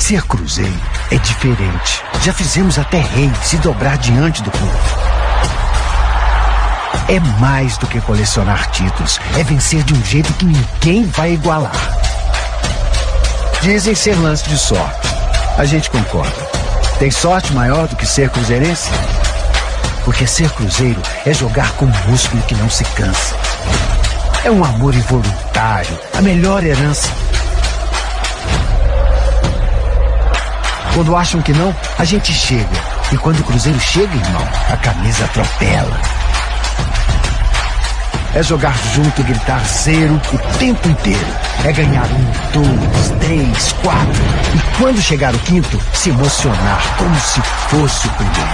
Ser Cruzeiro é diferente. Já fizemos até rei se dobrar diante do clube. É mais do que colecionar títulos. É vencer de um jeito que ninguém vai igualar. Dizem ser lance de sorte. A gente concorda. Tem sorte maior do que ser cruzeirense? Porque ser Cruzeiro é jogar com um músculo que não se cansa. É um amor involuntário, a melhor herança. Quando acham que não, a gente chega. E quando o Cruzeiro chega, irmão, a camisa atropela. É jogar junto e gritar zero o tempo inteiro. É ganhar 1, 2, 3, 4. E quando chegar o quinto, se emocionar como se fosse o primeiro.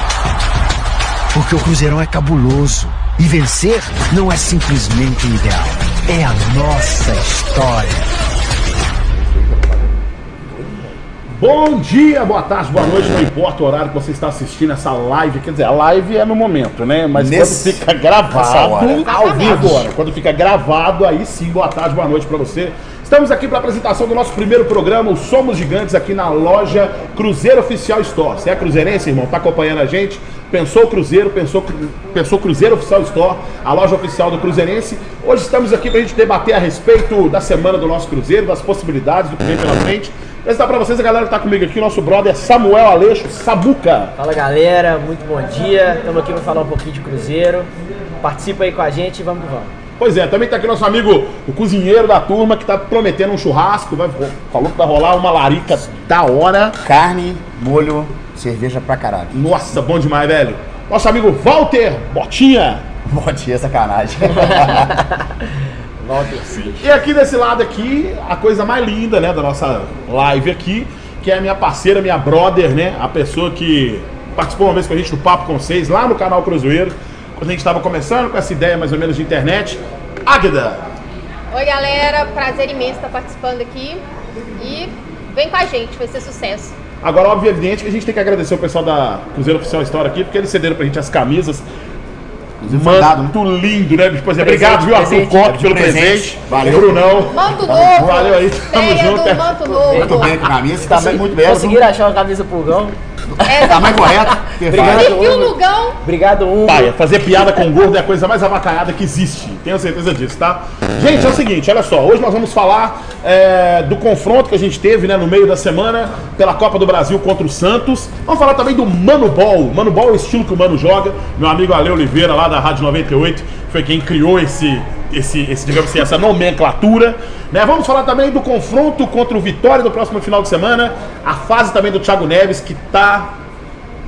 Porque o Cruzeirão é cabuloso. E vencer não é simplesmente o ideal. É a nossa história. Bom dia, boa tarde, boa noite, não importa o horário que você está assistindo essa live, quer dizer, a live é no momento, né? Mas quando fica gravado, ao vivo agora, quando fica gravado, aí sim, boa tarde, boa noite para você. Estamos aqui para a apresentação do nosso primeiro programa, o Somos Gigantes, aqui na loja Cruzeiro Oficial Store. Você é cruzeirense, irmão? Tá acompanhando a gente? Pensou Cruzeiro, pensou Cruzeiro Oficial Store, a loja oficial do Cruzeirense. Hoje estamos aqui para a gente debater a respeito da semana do nosso Cruzeiro, das possibilidades do que vem pela frente. Apresentar para vocês a galera que tá comigo aqui, o nosso brother Samuel Aleixo, Samuca. Fala galera, muito bom dia, estamos aqui para falar um pouquinho de Cruzeiro. Participa aí com a gente e vamos que vamos. Pois é, também tá aqui nosso amigo, o cozinheiro da turma, que tá prometendo um churrasco, falou que vai rolar uma larica da hora. Carne, molho, cerveja pra caralho. Nossa, bom demais, velho. Nosso amigo Walter Botinha. Botinha, sacanagem. E aqui desse lado aqui, a coisa mais linda, né, da nossa live aqui, que é a minha parceira, minha brother, né, a pessoa que participou uma vez com a gente do Papo com Vocês, lá no canal Cruzeiro, quando a gente estava começando com essa ideia mais ou menos de internet. Águida! Oi galera, prazer imenso estar participando aqui e vem com a gente, vai ser sucesso. Agora, obviamente, que a gente tem que agradecer o pessoal da Cruzeiro Oficial Store aqui, porque eles cederam pra gente as camisas. Muito lindo, né? Tipo assim, obrigado, viu, Arthur Coque, pelo presente. Valeu, Brunão. Manto novo. Valeu aí, tamo junto. Manto novo. Muito bem com a camisa, tá muito bem. Conseguiram achar uma camisa pulgão? Tá mais correto. Obrigado, Pai, fazer piada com gordo é a coisa mais avacaiada que existe. Tenho certeza disso, tá? Gente, é o seguinte, olha só. Hoje nós vamos falar do confronto que a gente teve, né, no meio da semana pela Copa do Brasil contra o Santos. Vamos falar também do Mano Ball. Mano Ball é o estilo que o Mano joga. Meu amigo Ale Oliveira, lá da Rádio 98, foi quem criou digamos assim, essa nomenclatura, né? Vamos falar também do confronto contra o Vitória do próximo final de semana, a fase também do Thiago Neves, que tá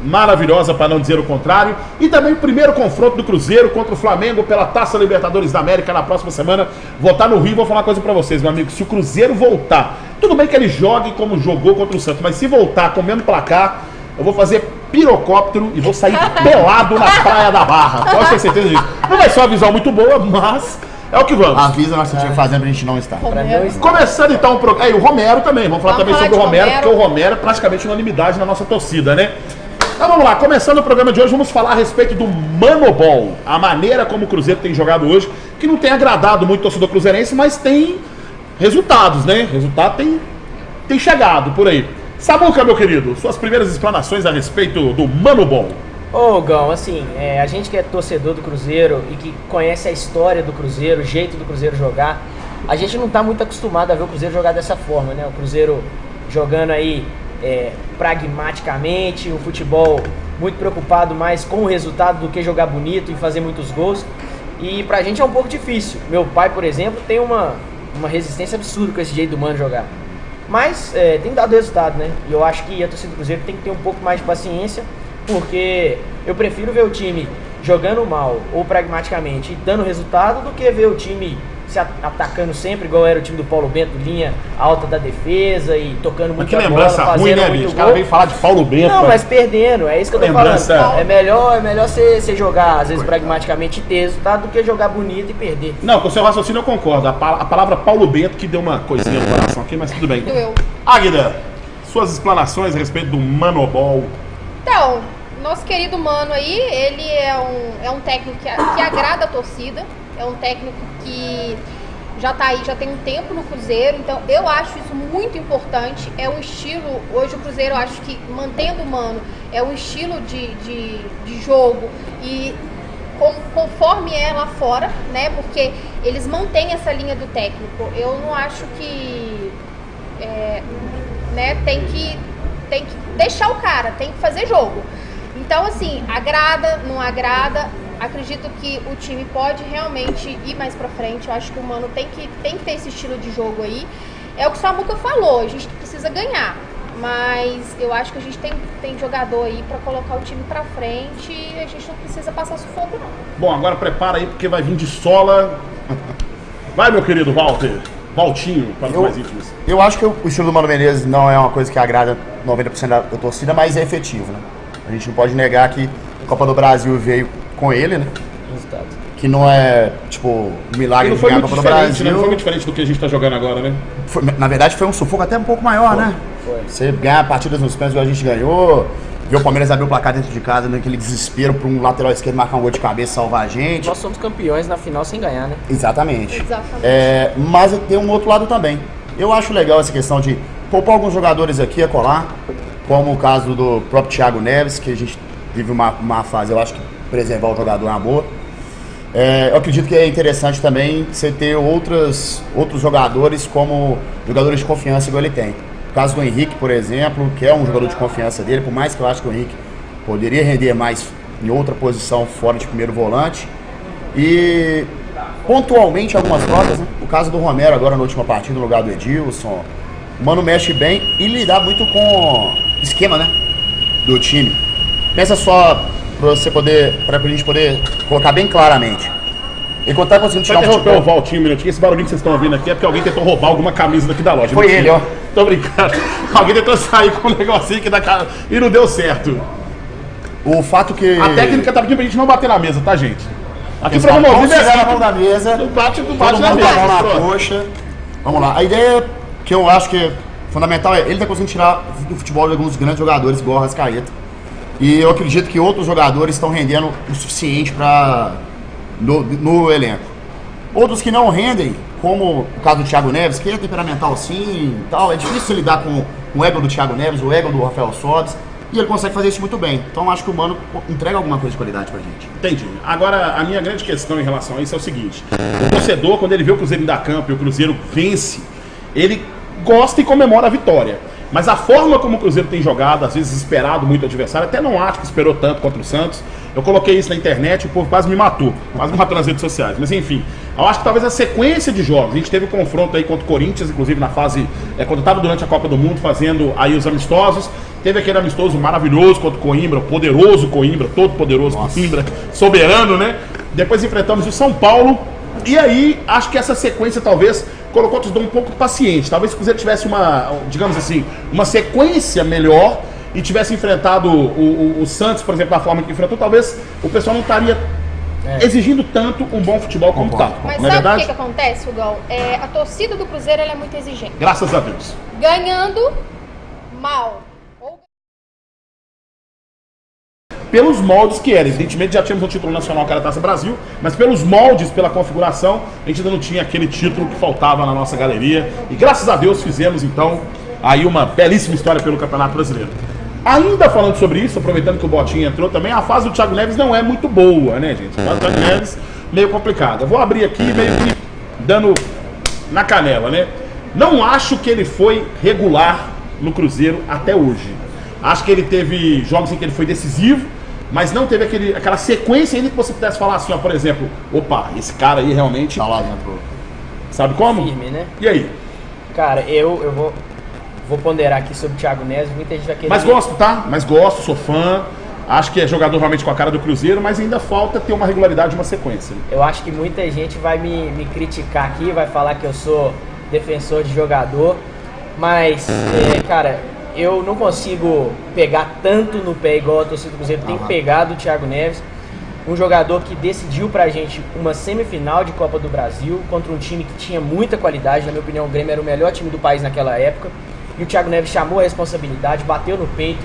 maravilhosa, para não dizer o contrário, e também o primeiro confronto do Cruzeiro contra o Flamengo pela Taça Libertadores da América na próxima semana. Vou estar no Rio, vou falar uma coisa para vocês, meu amigo, se o Cruzeiro voltar, tudo bem que ele jogue como jogou contra o Santos, mas se voltar com o mesmo placar, eu vou fazer pirocóptero e vou sair pelado na Praia da Barra. Pode ter certeza disso. Não vai ser uma visão muito boa, mas é o que vamos. Avisa nós que estiver fazendo pra gente não estar. Começando então o programa. E o Romero também. Vamos falar também sobre o Romero, porque o Romero é praticamente unanimidade na nossa torcida, né? Então vamos lá, começando o programa de hoje, vamos falar a respeito do Mano Ball. A maneira como o Cruzeiro tem jogado hoje, que não tem agradado muito o torcedor cruzeirense, mas tem resultados, né? Resultado tem chegado por aí. Samuca, meu querido, suas primeiras explanações a respeito do Mano Ball. Ô, Gão, assim, a gente que é torcedor do Cruzeiro e que conhece a história do Cruzeiro, o jeito do Cruzeiro jogar, a gente não tá muito acostumado a ver o Cruzeiro jogar dessa forma, né? O Cruzeiro jogando aí pragmaticamente, um futebol muito preocupado mais com o resultado do que jogar bonito e fazer muitos gols. E pra gente é um pouco difícil. Meu pai, por exemplo, tem uma resistência absurda com esse jeito do Mano jogar. Mas tem dado resultado, né? E eu acho que a torcida do Cruzeiro tem que ter um pouco mais de paciência, porque eu prefiro ver o time jogando mal ou pragmaticamente e dando resultado do que ver o time se atacando sempre, igual era o time do Paulo Bento, linha alta da defesa e tocando muito bola, lembrança ruim, né, bicho? O cara veio falar de Paulo Bento. Não, mas perdendo, é isso que eu tô falando. É melhor você jogar, às vezes, pragmaticamente e ter resultado do que jogar bonito e perder. Não, com o seu raciocínio eu concordo. A palavra Paulo Bento que deu uma coisinha no coração aqui, mas tudo bem. Águida, suas explanações a respeito do Mano Ball. Então, nosso querido Mano aí, ele é um técnico que agrada a torcida, é um técnico que já tá aí, já tem um tempo no Cruzeiro, então eu acho isso muito importante. É um estilo, hoje o Cruzeiro, eu acho que mantendo o Mano, é um estilo de jogo e conforme é lá fora, né? Porque eles mantêm essa linha do técnico. Eu não acho que né, tem que deixar o cara, tem que fazer jogo. Então, assim, agrada, não agrada. Acredito que o time pode realmente ir mais pra frente. Eu acho que o Mano tem que ter esse estilo de jogo aí. É o que o Samuca falou, a gente precisa ganhar. Mas eu acho que a gente tem jogador aí pra colocar o time pra frente e a gente não precisa passar sufoco, não. Bom, agora prepara aí porque vai vir de sola. Vai, meu querido Walter. Valtinho, para os mais íntimos. Eu acho que o estilo do Mano Menezes não é uma coisa que agrada 90% da torcida, mas é efetivo, né? A gente não pode negar que a Copa do Brasil veio com ele, né? Resultado. Que não é, tipo, um milagre de ganhar a Copa do Brasil. Né? Não foi muito diferente do que a gente tá jogando agora, né? Na verdade, foi um sufoco até um pouco maior, né? Foi. Você ganhar partidas nos pés, igual a gente ganhou, ver o Palmeiras abrir o placar dentro de casa, naquele desespero para um lateral esquerdo marcar um gol de cabeça, salvar a gente. Nós somos campeões na final sem ganhar, né? Exatamente. Exatamente. Mas tem um outro lado também. Eu acho legal essa questão de poupar alguns jogadores aqui a colar, como o caso do próprio Thiago Neves, que a gente vive uma fase, eu acho que preservar o jogador é uma boa. Eu acredito que é interessante também você ter outros jogadores como jogadores de confiança igual ele tem. O caso do Henrique, por exemplo, que é um jogador de confiança dele, por mais que eu acho que o Henrique poderia render mais em outra posição fora de primeiro volante. E pontualmente algumas trocas, né? O caso do Romero agora na última partida no lugar do Edilson. O Mano mexe bem e lidar muito com o esquema, né, do time. Pensa só pra gente poder colocar bem claramente. Ele tá conseguindo tirar Só interromper o Valtinho um minutinho. Esse barulhinho que vocês estão ouvindo aqui é porque alguém tentou roubar alguma camisa daqui da loja. Foi ele, ó. Tô brincando. Alguém tentou sair com um negocinho aqui da cara e não deu certo. O fato que... A técnica tá pedindo pra gente não bater na mesa, tá, gente? Aqui Exato. pra Vamos promover tirar a mão da mesa. Não bate Todo na mundo com a mesa. mão na Pronto. coxa. Vamos lá. A ideia que eu acho que é fundamental é ele tá conseguindo tirar do futebol de alguns grandes jogadores, igual o Arrascaeta. E eu acredito que outros jogadores estão rendendo o suficiente no elenco. Outros que não rendem, como o caso do Thiago Neves, que é temperamental sim e tal, é difícil lidar com o ego do Thiago Neves, o ego do Rafael Sobis, e ele consegue fazer isso muito bem. Então acho que o Mano entrega alguma coisa de qualidade pra gente. Entendi. Agora, a minha grande questão em relação a isso é o seguinte: o torcedor, quando ele vê o Cruzeiro dar campo e o Cruzeiro vence, ele gosta e comemora a vitória. Mas a forma como o Cruzeiro tem jogado, às vezes esperado muito o adversário, até não acho que esperou tanto contra o Santos. Eu coloquei isso na internet e o povo quase me matou nas redes sociais. Mas enfim, eu acho que talvez a sequência de jogos, a gente teve um confronto aí contra o Corinthians, inclusive na fase, quando estava durante a Copa do Mundo, fazendo aí os amistosos. Teve aquele amistoso maravilhoso contra o Coimbra, o poderoso Coimbra, todo poderoso Coimbra, soberano, né? Depois enfrentamos o São Paulo. E aí, acho que essa sequência talvez colocou o torcedor um pouco paciente. Talvez se o Cruzeiro tivesse digamos assim, uma sequência melhor e tivesse enfrentado o Santos, por exemplo, da forma que enfrentou, talvez o pessoal não estaria exigindo tanto um bom futebol como está. Mas não é sabe o verdade? que acontece, Fugão? A torcida do Cruzeiro ela é muito exigente. Graças a Deus. Ganhando mal. Pelos moldes que era. Evidentemente já tínhamos um título nacional que era a Taça Brasil, mas pelos moldes, pela configuração, a gente ainda não tinha aquele título que faltava na nossa galeria. E graças a Deus fizemos então aí uma belíssima história pelo Campeonato Brasileiro. Ainda falando sobre isso, aproveitando que o Botinha entrou também, a fase do Thiago Neves não é muito boa, né, gente? A fase do Thiago Neves meio complicada. Vou abrir aqui meio que dando na canela, né? Não acho que ele foi regular no Cruzeiro até hoje. Acho que ele teve jogos em que ele foi decisivo, mas não teve aquela sequência ainda que você pudesse falar assim, ó, por exemplo, opa, esse cara aí realmente... Tá lá dentro. Sabe como? Firme, né? E aí? Cara, eu vou ponderar aqui sobre o Thiago Neves, muita gente vai querer... Mas gosto, tá? Mas gosto, sou fã. Acho que é jogador realmente com a cara do Cruzeiro, mas ainda falta ter uma regularidade, uma sequência. Eu acho que muita gente vai me criticar aqui, vai falar que eu sou defensor de jogador, mas, cara, eu não consigo pegar tanto no pé igual a torcida do Cruzeiro tem pegado o Thiago Neves. Um jogador que decidiu pra gente uma semifinal de Copa do Brasil contra um time que tinha muita qualidade. Na minha opinião, o Grêmio era o melhor time do país naquela época. E o Thiago Neves chamou a responsabilidade, bateu no peito,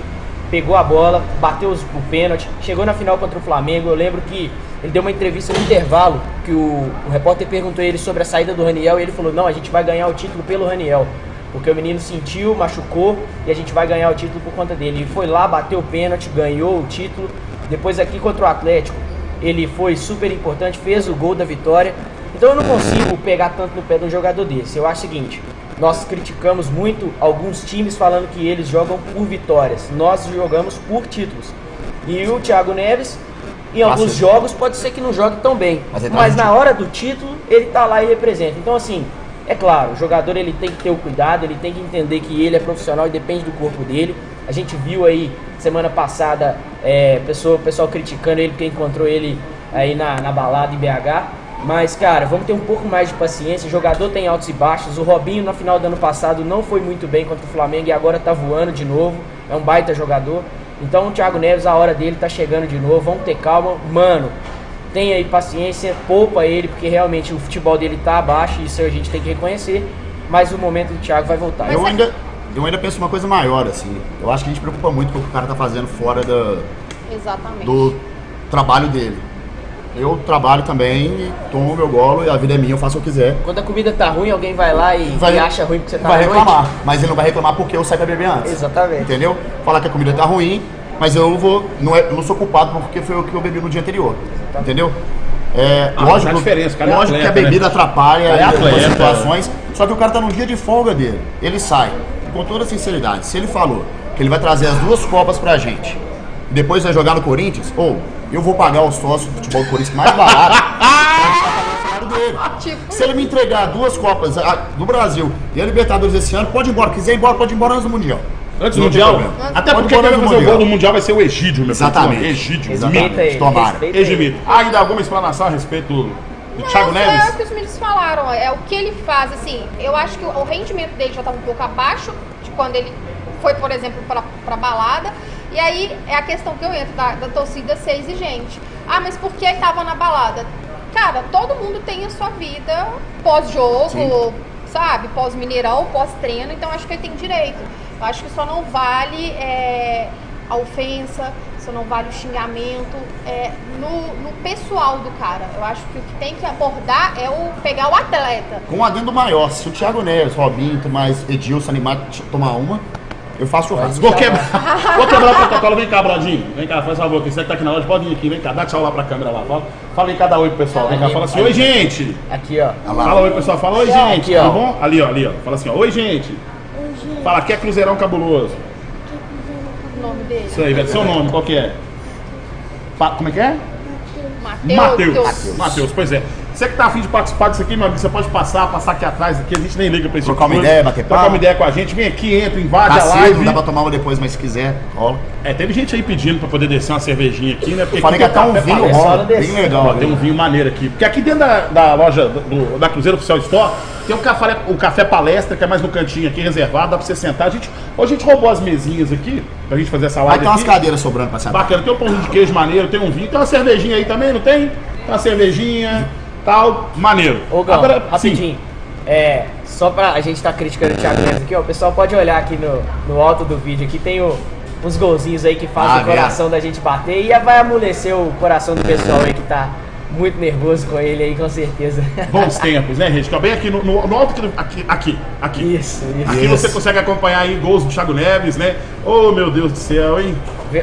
pegou a bola, bateu o pênalti, chegou na final contra o Flamengo. Eu lembro que Ele deu uma entrevista no intervalo, que o repórter perguntou a ele sobre a saída do Raniel, e ele falou, não, a gente vai ganhar o título pelo Raniel, porque o menino sentiu, machucou, e a gente vai ganhar o título por conta dele. Ele foi lá, bateu o pênalti, ganhou o título. Depois aqui contra o Atlético, ele foi super importante, fez o gol da vitória. Então eu não consigo pegar tanto no pé de um jogador desse. Eu acho o seguinte, nós criticamos muito alguns times falando que eles jogam por vitórias. Nós jogamos por títulos. E o Thiago Neves, em alguns jogos, pode ser que não jogue tão bem. Mas na hora do título, ele tá lá e representa. Então assim, é claro, o jogador ele tem que ter o cuidado, ele tem que entender que ele é profissional e depende do corpo dele. A gente viu aí, semana passada, o pessoal criticando ele porque encontrou ele aí na balada em BH. Mas, cara, vamos ter um pouco mais de paciência. O jogador tem altos e baixos. O Robinho, na final do ano passado, não foi muito bem contra o Flamengo e agora tá voando de novo. É um baita jogador. Então, o Thiago Neves, a hora dele tá chegando de novo. Vamos ter calma. Mano, tenha aí paciência, poupa ele, porque realmente o futebol dele tá abaixo. Isso a gente tem que reconhecer. Mas o momento do Thiago vai voltar. Eu ainda penso uma coisa maior, assim. Eu acho que a gente preocupa muito com o que o cara tá fazendo fora Exatamente. do trabalho dele. Eu trabalho também, tomo meu golo e a vida é minha, eu faço o que eu quiser. Quando a comida tá ruim, alguém vai lá e acha ruim porque você tá vai reclamar, mas ele não vai reclamar porque eu saí pra beber antes. Exatamente. Entendeu? Falar que a comida tá ruim, mas eu não sou culpado porque foi o que eu bebi no dia anterior. Entendeu? Lógico, diferença, cara, lógico atleta, que a bebida atrapalha em algumas situações, só que o cara tá no dia de folga dele. Ele sai, com toda sinceridade, se ele falou que ele vai trazer as 2 copas pra gente, e depois vai jogar no Corinthians, eu vou pagar o sócio do futebol do Corinthians mais barato dele. Se ele me entregar 2 copas do Brasil e a Libertadores esse ano, pode ir embora. Quiser ir embora, pode ir embora antes do Mundial. Antes do Mundial? Até porque quem vai fazer o gol do Mundial vai ser o Egídio, meu filho. Exatamente. Egídio. Tomara. Egídio. Ainda alguma explanação a respeito do Thiago Neves? É o que os meninos falaram, é o que ele faz, assim, eu acho que o rendimento dele já estava um pouco abaixo de quando ele foi, por exemplo, pra balada. E aí é a questão que eu entro da torcida ser exigente. Ah, mas por que ele tava na balada? Cara, todo mundo tem a sua vida pós-jogo, sabe? Pós-Mineirão, pós-treino, então acho que ele tem direito. Eu acho que só não vale a ofensa, só não vale o xingamento no pessoal do cara. Eu acho que o que tem que abordar é pegar o atleta. Com um adendo maior, se o Thiago Neves, Robinho, mais Edilson animado tomar uma, eu faço churrasco. Vou quebrar o protocolo. Vem cá, Bradinho. Vem cá, faz favor. Você que tá aqui na loja, pode vir aqui. Vem cá, dá tchau lá pra câmera lá. Fala aí cada oi pro pessoal. Vem cá, fala assim, oi, gente. Aqui, ó. Fala oi, pessoal. Fala oi, gente. Aqui, ó. Tudo bom? Ali, ó. Fala assim, ó. Oi, gente. Fala, aqui é Cruzeirão Cabuloso. O nome dele. Isso aí, velho. Seu nome, qual que é? Como é que é? Matheus, pois é. Você que tá afim de participar disso aqui, meu amigo, você pode passar aqui atrás, aqui, a gente nem liga pra isso. Trocar uma ideia, bater papo. Trocar uma ideia com a gente, vem aqui, entra, invade a live. Não dá pra tomar uma depois, mas se quiser, rola. Teve gente aí pedindo pra poder descer uma cervejinha aqui, né? Porque eu falei que até um vinho rola, bem legal. Tem um vinho maneiro aqui. Porque aqui dentro da loja da Cruzeiro Oficial Store, tem o café palestra, que é mais no cantinho aqui, reservado, dá pra você sentar. Hoje a gente roubou as mesinhas aqui, pra gente fazer essa live. Vai ter umas cadeiras sobrando pra sentar. Bacana, tem um pãozinho de queijo maneiro, tem um vinho, tem uma cervejinha aí também, não tem? Tem uma cervejinha, tal, maneiro. Ô, Gão, agora, rapidinho. Só pra a gente tá criticando o Thiago Neves aqui, ó, o pessoal pode olhar aqui no alto do vídeo, aqui tem uns golzinhos aí que fazem o coração da gente bater e vai amolecer o coração do pessoal aí que tá muito nervoso com ele aí, com certeza. Bons tempos, né, gente? Bem aqui no alto, aqui. Isso. Aqui você consegue acompanhar aí gols do Thiago Neves, né? Oh, meu Deus do céu, hein?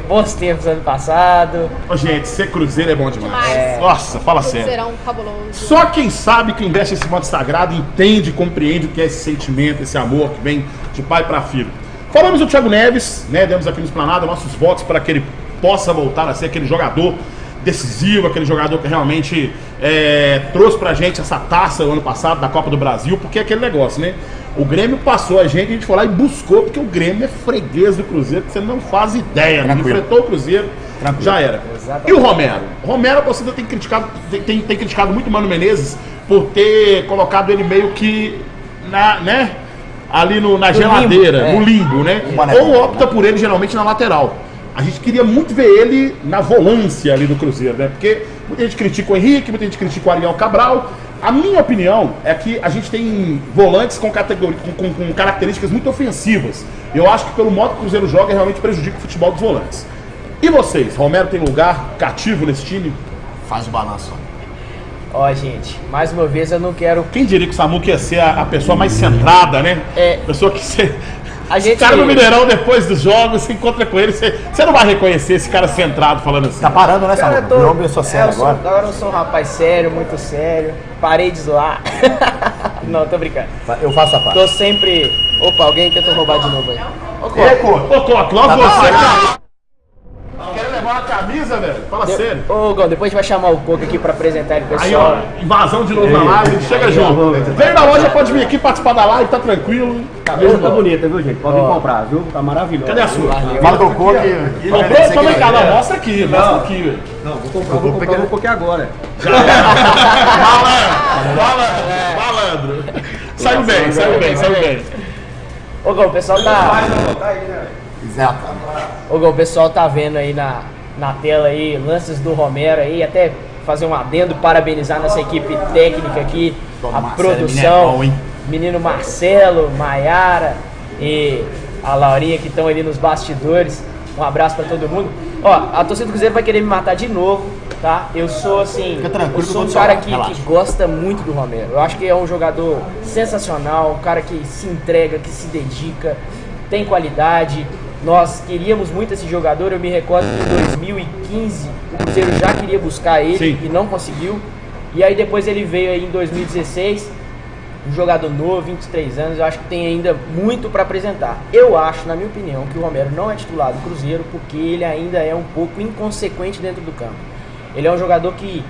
Bons tempos ano passado. Ô, gente, ser Cruzeiro é bom demais. Nossa, fala sério. Cruzeirão cabuloso. Só quem sabe, quem investe esse modo sagrado, entende e compreende o que é esse sentimento, esse amor que vem de pai para filho. Falamos do Thiago Neves, né? Demos aqui no Esplanada nossos votos para que ele possa voltar a ser aquele jogador decisivo, aquele jogador que realmente trouxe pra gente essa taça o ano passado da Copa do Brasil, porque é aquele negócio, né? O Grêmio passou a gente foi lá e buscou, porque o Grêmio é freguês do Cruzeiro, que você não faz ideia, né? Enfrentou o Cruzeiro, já era. Exatamente. E o Romero? Romero, a torcida tem criticado muito o Mano Menezes por ter colocado ele meio que ali na geladeira, no limbo, né? Ou opta por ele geralmente na lateral. A gente queria muito ver ele na volância ali do Cruzeiro, né? Porque muita gente critica o Henrique, muita gente critica o Ariel Cabral. A minha opinião é que a gente tem volantes com características muito ofensivas. Eu acho que pelo modo que o Cruzeiro joga, realmente prejudica o futebol dos volantes. E vocês? Romero tem lugar cativo nesse time? faz o balanço. Ó, gente, mais uma vez eu não quero... Quem diria que o Samuca ia ser a pessoa mais centrada, né? É. Pessoa que você... A gente... Cara no Mineirão, depois dos jogos, você encontra com ele, você não vai reconhecer esse cara centrado falando assim. Tá parando, né, Cara, Samuca? Virou uma pessoa séria agora. Agora eu sou um rapaz sério, muito sério. Parei de zoar. Não, tô brincando. Eu faço a parte. Tô sempre... Opa, alguém tentou roubar de novo aí. Ô, Coco, logo você, cara. Quer levar uma camisa, velho? Fala sério. Ô, Gão, depois a gente vai chamar o Coco aqui pra apresentar ele pro Aí, ó, pessoal. invasão de novo na live, chega junto. Veio na loja, pode vir aqui participar da live, tá tranquilo. Camisa tá bonita, viu, gente? Pode vir comprar, viu? Tá maravilhoso. Cadê a sua? Fala com o Coco e... Comprou? Toma aí, cara. Mostra aqui, mostra aqui, velho. Não, vou comprar um pouquinho agora. Malandro. Saiu bem. Ô, Gão, o pessoal tá... Exato. Ô, Gão, o pessoal tá vendo aí na tela aí, lances do Romero aí, até fazer um adendo, parabenizar nossa equipe técnica aqui, Dona a Marcela, produção, menino é bom, hein? menino Marcelo, Maiara e a Laurinha que estão ali nos bastidores. Um abraço pra todo mundo. Ó, a torcida do Cruzeiro vai querer me matar de novo, tá? Eu sou assim, Fica tranquilo, eu sou um que eu vou cara te falar, que relaxa. gosta muito do Romero. Eu acho que é um jogador sensacional, um cara que se entrega, que se dedica, tem qualidade. Nós queríamos muito esse jogador, eu me recordo que em 2015 o Cruzeiro já queria buscar ele Sim. e não conseguiu. E aí depois ele veio aí em 2016, um jogador novo, 23 anos, eu acho que tem ainda muito para apresentar. Eu acho, na minha opinião, que o Romero não é titular do Cruzeiro porque ele ainda é um pouco inconsequente dentro do campo. Ele é um jogador que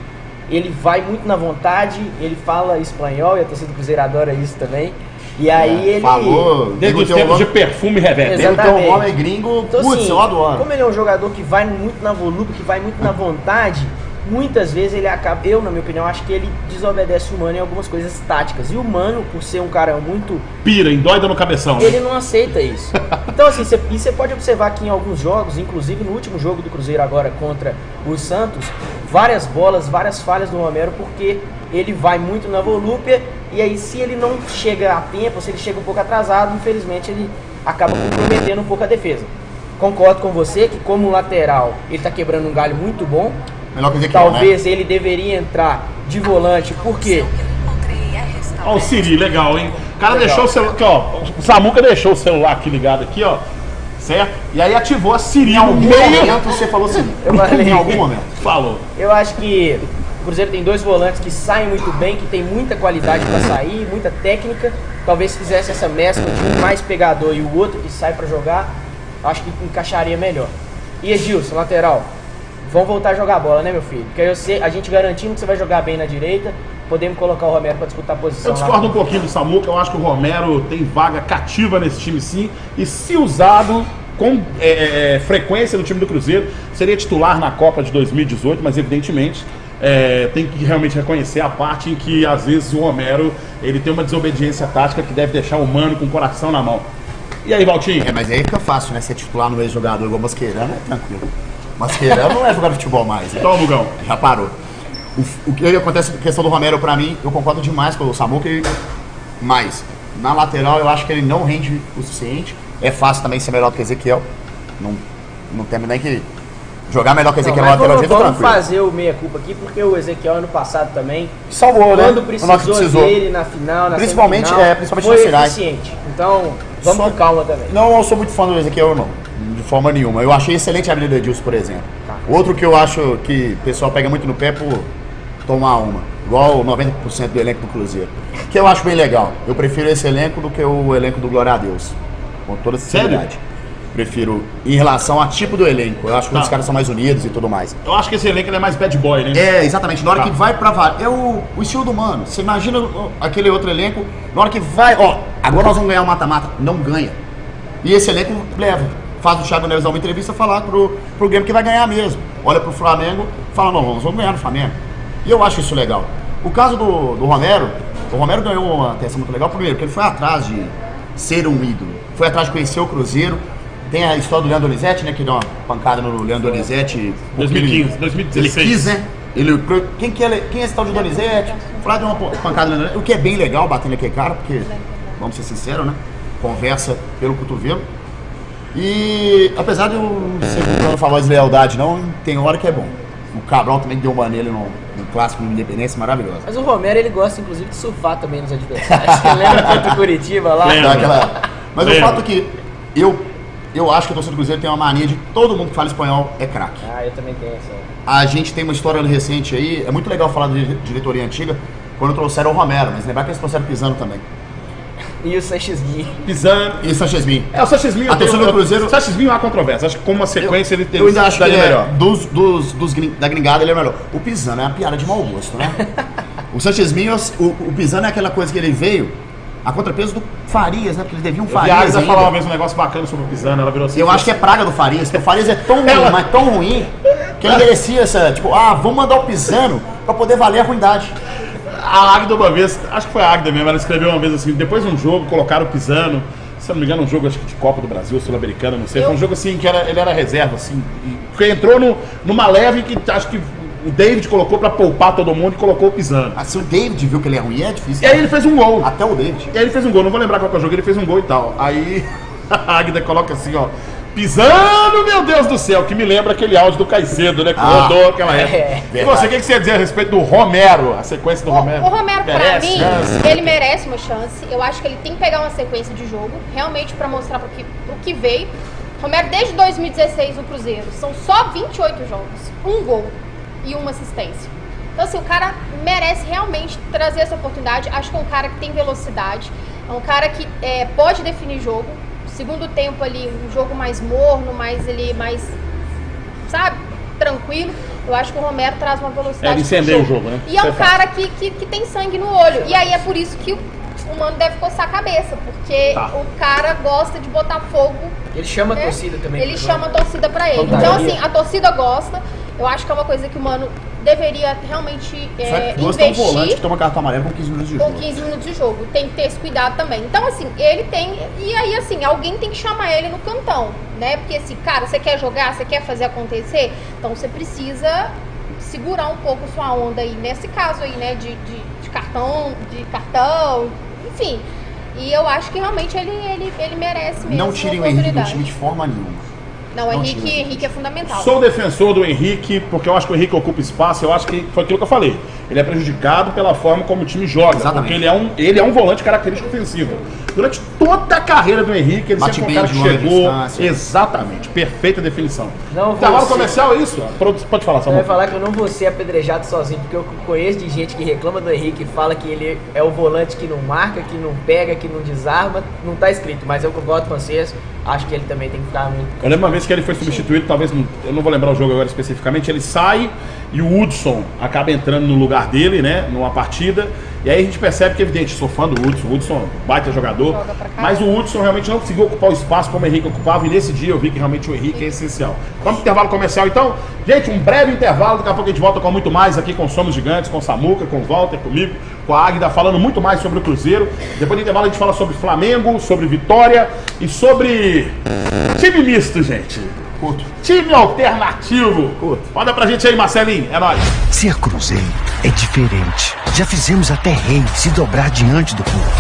ele vai muito na vontade, ele fala espanhol e a torcida do Cruzeiro adora isso também. E aí ele... Falou. Desde os tempos de perfume reverte. Ele tem um Exatamente. nome gringo, Então, putz, assim, eu adoro. como ele é um jogador que vai muito na volúpia, que vai muito na vontade, muitas vezes ele acaba, eu na minha opinião, acho que ele desobedece o Mano em algumas coisas táticas. E o Mano, por ser um cara muito... Pira, endoida no cabeção. Né? Ele não aceita isso. Então assim, você pode observar que em alguns jogos, inclusive no último jogo do Cruzeiro agora contra o Santos, várias bolas, várias falhas do Romero, porque ele vai muito na volúpia, e aí se ele não chega a tempo, se ele chega um pouco atrasado, infelizmente ele acaba comprometendo um pouco a defesa. Concordo com você que como lateral ele está quebrando um galho muito bom. Melhor que Ezequiel, Talvez ele deveria entrar de volante, porque Ó, o Siri, legal, hein? O cara Legal. deixou o celular. Aqui, ó. O Samuca deixou o celular aqui ligado aqui, ó. Certo? E aí ativou a Siri Em no algum meio. momento você falou assim. Eu falei. Em algum momento. Falou. eu acho que o Cruzeiro tem dois volantes que saem muito bem, que tem muita qualidade para sair, muita técnica. Talvez se fizesse essa mescla de um mais pegador e o outro que sai para jogar, acho que encaixaria melhor. E Edilson, lateral, vamos voltar a jogar bola, né, meu filho? Porque aí eu sei, a gente garantindo que você vai jogar bem na direita, podemos colocar o Romero para disputar a posição. Eu discordo um pouquinho do Samuca, eu acho que o Romero tem vaga cativa nesse time sim, e se usado com frequência no time do Cruzeiro, seria titular na Copa de 2018, mas evidentemente tem que realmente reconhecer a parte em que às vezes o Romero ele tem uma desobediência tática que deve deixar o Mano com o coração na mão. E aí, Valtinho? Mas aí fica fácil, né? Ser titular no ex-jogador igual Mascherano é tranquilo. Mascherano não é jogador de futebol mais, né? Toma, Mugão. Já parou. O que acontece com a questão do Romero, pra mim, eu concordo demais com o Samuca, mas na lateral eu acho que ele não rende o suficiente. É fácil também ser melhor do que Ezequiel. Não tem nem que jogar melhor que Ezequiel na lateral direita, vamos tranquilo. fazer o meia-culpa aqui, porque o Ezequiel ano passado também, Salvou, né? quando Na hora que precisou dele na final, na Principalmente, semifinal, principalmente foi nas finais. eficiente. Então, vamos Só- com calma também. Não, eu sou muito fã do Ezequiel, não. De forma nenhuma. Eu achei excelente a habilidade do Edilson, por exemplo. Tá. Outro que eu acho que o pessoal pega muito no pé por tomar uma. Igual 90% do elenco do Cruzeiro. Que eu acho bem legal. Eu prefiro esse elenco do que o elenco do Glória a Deus. Com toda sinceridade. Prefiro em relação ao tipo do elenco. Eu acho que Tá. os caras são mais unidos e tudo mais. Eu acho que esse elenco ele é mais bad boy, né? É, exatamente. Na hora Tá. que vai pra vaga. É o estilo do Mano. Você imagina aquele outro elenco, na hora que vai, ó, agora nós vamos ganhar o mata-mata. Não ganha. E esse elenco leva. Faz o Thiago Neves dar uma entrevista e falar pro Grêmio que vai ganhar mesmo. Olha pro Flamengo e fala, não, nós vamos ganhar no Flamengo. E eu acho isso legal. O caso do Romero, o Romero ganhou uma atenção muito legal, primeiro, porque ele foi atrás de ser um ídolo. Foi atrás de conhecer o Cruzeiro. Tem a história do Leandro Donizete, né, que deu uma pancada no Leandro Donizete. 2015, Ele 2016. quis, né? Quem é esse tal de Donizete? Falar de uma pancada no Leandro Donizete, o que é bem legal bater naquele cara, porque, vamos ser sinceros, né? Conversa pelo cotovelo. E apesar de eu ser um falando de lealdade, não, tem hora que é bom. O Cabral também deu uma nele no clássico do Independência, maravilhoso. Mas o Romero, ele gosta, inclusive, de surfar também nos adversários. Você lembra contra o Curitiba lá? Mas o fato é que eu acho que a torcida do Cruzeiro tem uma mania de todo mundo que fala espanhol é craque. Ah, eu também tenho essa. A gente tem uma história recente aí, é muito legal falar de diretoria antiga, quando trouxeram o Romero, mas lembrar que eles trouxeram o Pisano também. E o Sanchezmin. Pisano. E o Sanchezmin. O Sanchezmin... A torcida do Cruzeiro... O Sanchezmin há controvérsia. Acho que com uma sequência ele tem... Eu ainda acho que melhor. Da gringada ele é melhor. O Pisano é uma piada de mau gosto, né? O Sanchezmin, o Pisano é aquela coisa que ele veio a contrapeso do Farias, né? Porque eles deviam Farias ainda. falar uma vez um negócio bacana sobre o Pisano, ela virou assim... Eu acho que é praga do Farias, porque o Farias é tão ruim, mas tão ruim, que ele merecia essa, tipo, vamos mandar o Pisano pra poder valer a ruindade. A Águida uma vez, acho que foi a Águida mesmo, ela escreveu uma vez assim, depois de um jogo, colocaram o Pisano, se eu não me engano, um jogo acho que de Copa do Brasil, Sul-Americana, não sei, foi um jogo assim, que ele era reserva, assim, porque entrou numa leve que acho que o David colocou pra poupar todo mundo e colocou o Pisano. Se o David viu que ele é ruim, é difícil. E aí ele fez um gol. Até o David. E aí ele fez um gol, não vou lembrar qual que é o jogo, ele fez um gol e tal. Aí a Águida coloca assim, ó, Pisano, meu Deus do céu, que me lembra aquele áudio do Caicedo, né, que rodou aquela época. E você, o que você ia dizer a respeito do Romero, a sequência do Romero? O Romero, pra merece mim, chance. ele merece uma chance. Eu acho que ele tem que pegar uma sequência de jogo, realmente pra mostrar pro que veio. Romero, desde 2016 no Cruzeiro, são só 28 jogos, um gol e uma assistência. Então, assim, o cara merece realmente trazer essa oportunidade. Acho que é um cara que tem velocidade, é um cara que pode definir jogo. Segundo tempo ali, um jogo mais morno, mais, sabe, tranquilo. Eu acho que o Romero traz uma velocidade. Ele incendeia o jogo, né? E é um cara que tem sangue no olho. E aí é por isso que o Mano deve coçar a cabeça, porque o cara gosta de botar fogo. Ele chama a torcida também. Ele chama a torcida pra ele. Então, assim, a torcida gosta. Eu acho que é uma coisa que o Mano deveria realmente investir. Um volante que toma cartão amarelo com 15 minutos de jogo. Com 15 minutos de jogo. Tem que ter esse cuidado também. Então, assim, ele tem... E aí, assim, alguém tem que chamar ele no cantão, né? Porque, assim, cara, você quer jogar? Você quer fazer acontecer? Então, você precisa segurar um pouco sua onda aí. Nesse caso aí, né? De cartão, enfim. E eu acho que realmente ele merece mesmo. Não tirem o Henrique do time de forma nenhuma. Não, o Henrique é fundamental. Sou defensor do Henrique, porque eu acho que o Henrique ocupa espaço, eu acho que foi aquilo que eu falei. Ele é prejudicado pela forma como o time joga, exatamente. porque ele é um volante característico ofensivo. Durante toda a carreira do Henrique, ele sempre foi um cara que chegou... Exatamente, perfeita definição. Intervalo comercial é isso? Pode falar, Samuel. Eu vai falar que eu não vou ser apedrejado sozinho, porque eu conheço de gente que reclama do Henrique e fala que ele é o volante que não marca, que não pega, que não desarma. Não tá escrito, mas eu concordo com vocês. Acho que ele também tem que ficar muito... Eu lembro uma vez que ele foi substituído, talvez, eu não vou lembrar o jogo agora especificamente, ele sai e o Hudson acaba entrando no lugar dele, né, numa partida, e aí a gente percebe que, evidente, sou fã do Hudson, o Hudson baita jogador, mas o Hudson realmente não conseguiu ocupar o espaço como o Henrique ocupava, e nesse dia eu vi que realmente o Henrique é essencial. Vamos pro intervalo comercial então? Gente, um breve intervalo, daqui a pouco a gente volta com muito mais aqui com Somos Gigantes, com o Samuca, com o Walter, comigo, com a Águida, falando muito mais sobre o Cruzeiro. Depois do intervalo a gente fala sobre Flamengo, sobre Vitória e sobre time misto, gente. Time alternativo. Manda pra gente aí, Marcelinho. É nóis. Ser Cruzeiro é diferente. Já fizemos até rei se dobrar diante do povo.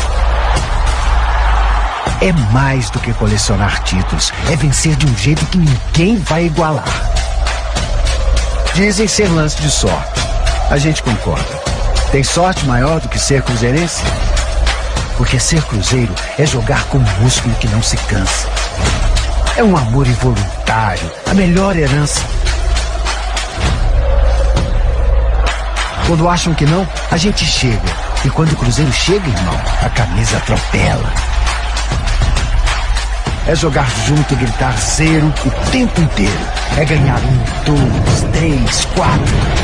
É mais do que colecionar títulos. É vencer de um jeito que ninguém vai igualar. Dizem ser lance de sorte. A gente concorda. Tem sorte maior do que ser cruzeirense? Porque ser cruzeiro é jogar com músculo que não se cansa. É um amor involuntário, a melhor herança. Quando acham que não, a gente chega. E quando o Cruzeiro chega, irmão, a camisa atropela. É jogar junto e gritar zero o tempo inteiro. É ganhar 1, 2, 3, 4.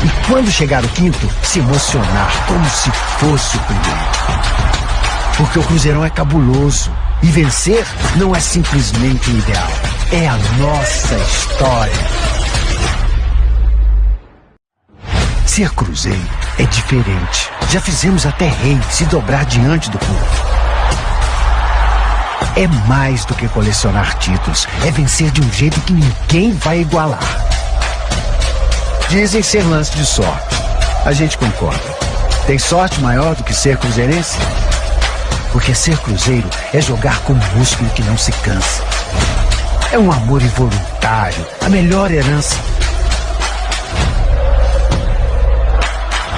E quando chegar o quinto, se emocionar como se fosse o primeiro. Porque o Cruzeirão é cabuloso. E vencer não é simplesmente o ideal. É a nossa história. Ser Cruzeiro é diferente. Já fizemos até rei se dobrar diante do povo. É mais do que colecionar títulos. É vencer de um jeito que ninguém vai igualar. Dizem ser lance de sorte. A gente concorda. Tem sorte maior do que ser cruzeirense? Porque ser cruzeiro é jogar com músculo que não se cansa. É um amor involuntário, a melhor herança.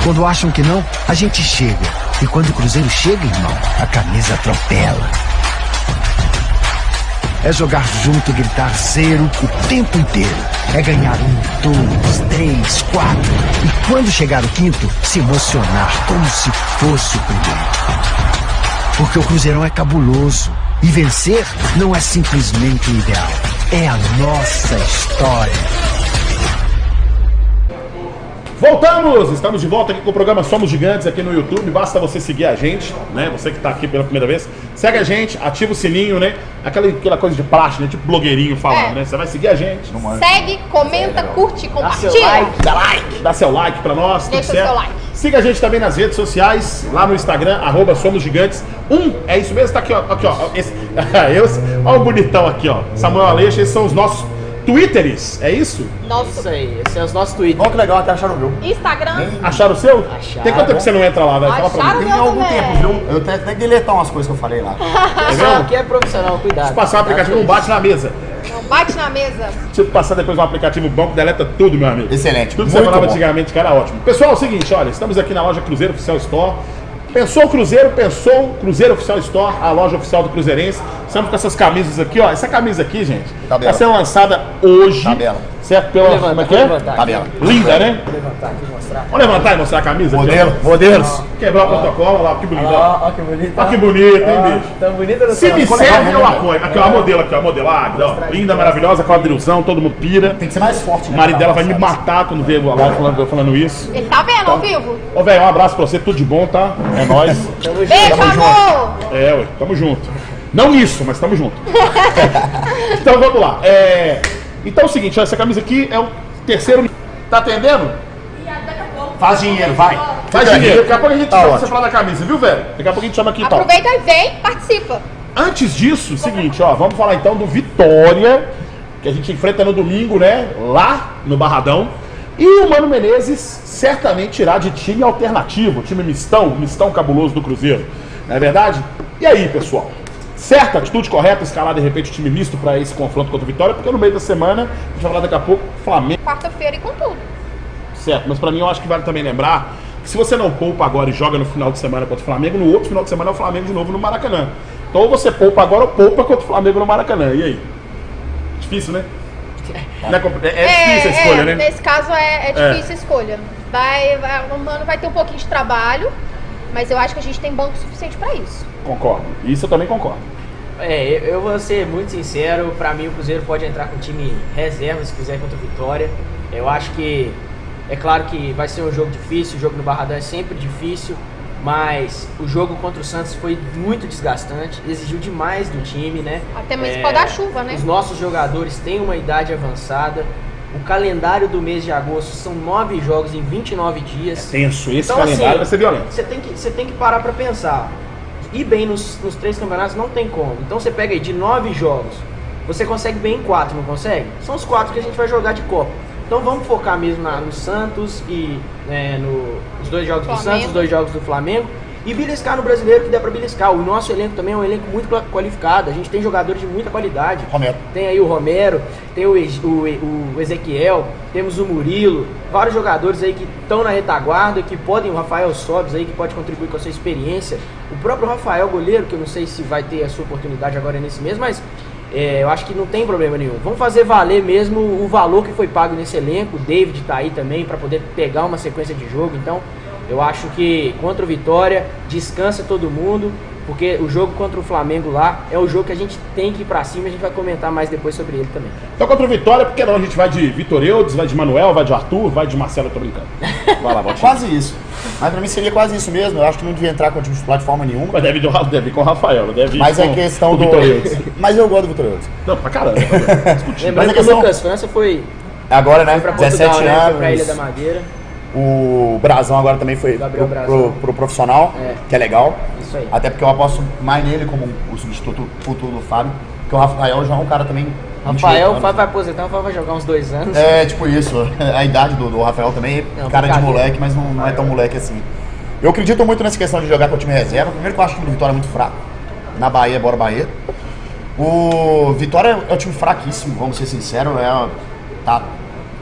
Quando acham que não, a gente chega. E quando o Cruzeiro chega, irmão, a camisa atropela. É jogar junto e gritar zero o tempo inteiro. É ganhar 1, 2, 3, 4. E quando chegar o quinto, se emocionar como se fosse o primeiro. Porque o Cruzeirão é cabuloso. E vencer não é simplesmente o ideal. É a nossa história. Voltamos! Estamos de volta aqui com o programa Somos Gigantes aqui no YouTube. Basta você seguir a gente, né? Você que está aqui pela primeira vez, segue a gente, ativa o sininho, né? Aquela coisa de plástico, né? Tipo blogueirinho falando, né? Você vai seguir a gente. Segue, comenta, curte, compartilha. Dá seu like pra nós, tudo Deixa certo? seu like. Siga a gente também nas redes sociais, lá no Instagram, @Somos Gigantes. É isso mesmo, tá aqui, ó. Aqui, ó. Olha o bonitão aqui, ó. Samuel Aleixo, esses são os nossos Twitters, é isso? Isso aí, esses são os nossos tweets. Olha que legal, até acharam o meu. Instagram. Acharam o seu? Acharam. Tem quanto tempo que você não entra lá, velho? Fala pra mim. Acharam. Tem meu algum também. tempo, viu? Eu tenho até que deletar umas coisas que eu falei lá. Pessoal, aqui é profissional, cuidado. Se passar o aplicativo, não bate na mesa. Não bate na mesa. Se passar depois um aplicativo bom, deleta tudo, meu amigo. Excelente, Tudo que você muito falava bom. antigamente, cara, ótimo. Pessoal, é o seguinte, olha, estamos aqui na loja Cruzeiro Oficial Store. Pensou o Cruzeiro, pensou o Cruzeiro Oficial Store, a loja oficial do Cruzeirense. Estamos com essas camisas aqui, ó. Essa camisa aqui, gente, Tá bela. tá sendo lançada hoje. Tá bela. Certo? Pela. Como é que é? Tá bela. Linda, né? Vou levantar aqui e mostrar. Vamos levantar e mostrar a camisa? aqui, ó. Modelos. Quebrar o protocolo, olha lá, que bonito. ó. Ó que bonito. Olha que bonito, hein, bicho? Tão bonito no Se me céu. serve, eu apoio. Aqui, ó, a modelo aqui, ó, a modelada, ó. Linda, maravilhosa, quadrilzão, todo mundo pira. Tem que ser mais forte, O né? marido dela vai me matar quando ver a live eu falando isso. Ele tá vendo ao vivo? Ô, velho, um abraço pra você, tudo de bom, tá? É nóis. Beijo, amor! É, ué, tamo junto. Não nisso, mas tamo junto. Então vamos lá. Então é o seguinte, ó, essa camisa aqui é o terceiro. Tá atendendo? Faz dinheiro, vai. Faz dinheiro. Daqui a pouco a gente Tá chama pra ótimo. você falar da camisa, viu, velho? Daqui a pouco a gente chama aqui então. Aproveita e vem, participa. Antes disso, seguinte, ó, vamos falar então do Vitória, que a gente enfrenta no domingo, né? Lá no Barradão. E o Mano Menezes certamente irá de time alternativo, time mistão cabuloso do Cruzeiro. Não é verdade? E aí, pessoal? Certa atitude correta escalar de repente o time misto para esse confronto contra o Vitória, porque no meio da semana, a gente vai falar daqui a pouco, Flamengo. Quarta-feira e com tudo. Certo, mas pra mim eu acho que vale também lembrar que se você não poupa agora e joga no final de semana contra o Flamengo, no outro final de semana é o Flamengo de novo no Maracanã. Então ou você poupa agora ou poupa contra o Flamengo no Maracanã. E aí? Difícil, né? Não é difícil a escolha, né? Nesse caso é difícil a escolha. O Mano vai ter um pouquinho de trabalho, mas eu acho que a gente tem banco suficiente pra isso. Concordo. Isso eu também concordo. Eu vou ser muito sincero, pra mim o Cruzeiro pode entrar com time reserva se quiser contra o Vitória. Eu acho que, é claro que vai ser um jogo difícil, o jogo no Barradão é sempre difícil, mas o jogo contra o Santos foi muito desgastante, exigiu demais do time, né? Até mesmo pode dar chuva, né? Os nossos jogadores têm uma idade avançada, o calendário do mês de agosto são 9 jogos em 29 dias. Tenso, esse Então, calendário assim, vai ser violento. Você tem que parar pra pensar. Ir bem nos 3 campeonatos não tem como. Então você pega aí de 9 jogos, você consegue bem em 4, não consegue? São os 4 que a gente vai jogar de Copa. Então vamos focar mesmo no Santos e nos 2 jogos do Santos, os 2 jogos do Flamengo. E beliscar no Brasileiro que der pra beliscar. O nosso elenco também é um elenco muito qualificado. A gente tem jogadores de muita qualidade. Romero. Tem aí o Romero, tem o Ezequiel, temos o Murilo, vários jogadores aí que estão na retaguarda, que podem, o Rafael Sobis aí, que pode contribuir com a sua experiência. O próprio Rafael, goleiro, que eu não sei se vai ter a sua oportunidade agora nesse mês, mas eu acho que não tem problema nenhum. Vamos fazer valer mesmo o valor que foi pago nesse elenco. O David tá aí também para poder pegar uma sequência de jogo. Então, eu acho que contra o Vitória, descansa todo mundo, porque o jogo contra o Flamengo lá é o jogo que a gente tem que ir pra cima, e a gente vai comentar mais depois sobre ele também. Então contra o Vitória, porque não? A gente vai de Vitor Eudes, vai de Manuel, vai de Arthur, vai de Marcelo, eu tô brincando. Vai lá, Valtinho. Quase isso. Mas pra mim seria quase isso mesmo. Eu acho que não devia entrar com o time titular de forma nenhuma. Mas deve ir com o Rafael, deve ir Mas com, é questão com o do. Vitor Eudes. Mas eu gosto do Vitor Eudes. Não, pra caramba. Discutindo. Lembrando Mas a que o questão- Lucas França foi Agora, né? pra Portugal, 17 né? Foi pra Ilha da anos. Madeira. O Brasão agora também foi Gabriel Brazão. pro profissional, É. que é legal. Isso aí. Até porque eu aposto mais nele como o substituto futuro do Fábio. Porque o Rafael já é um cara também. 28 Rafael anos. vai aposentar, o Rafael vai jogar uns 2 anos. É, tipo isso. A idade do Rafael também é Não, cara de brincadeira. moleque, mas não é tão moleque assim. Eu acredito muito nessa questão de jogar com o time reserva. Primeiro que eu acho o time do Vitória muito fraco. Na Bahia, bora Bahia. O Vitória é um time fraquíssimo, vamos ser sinceros. Tá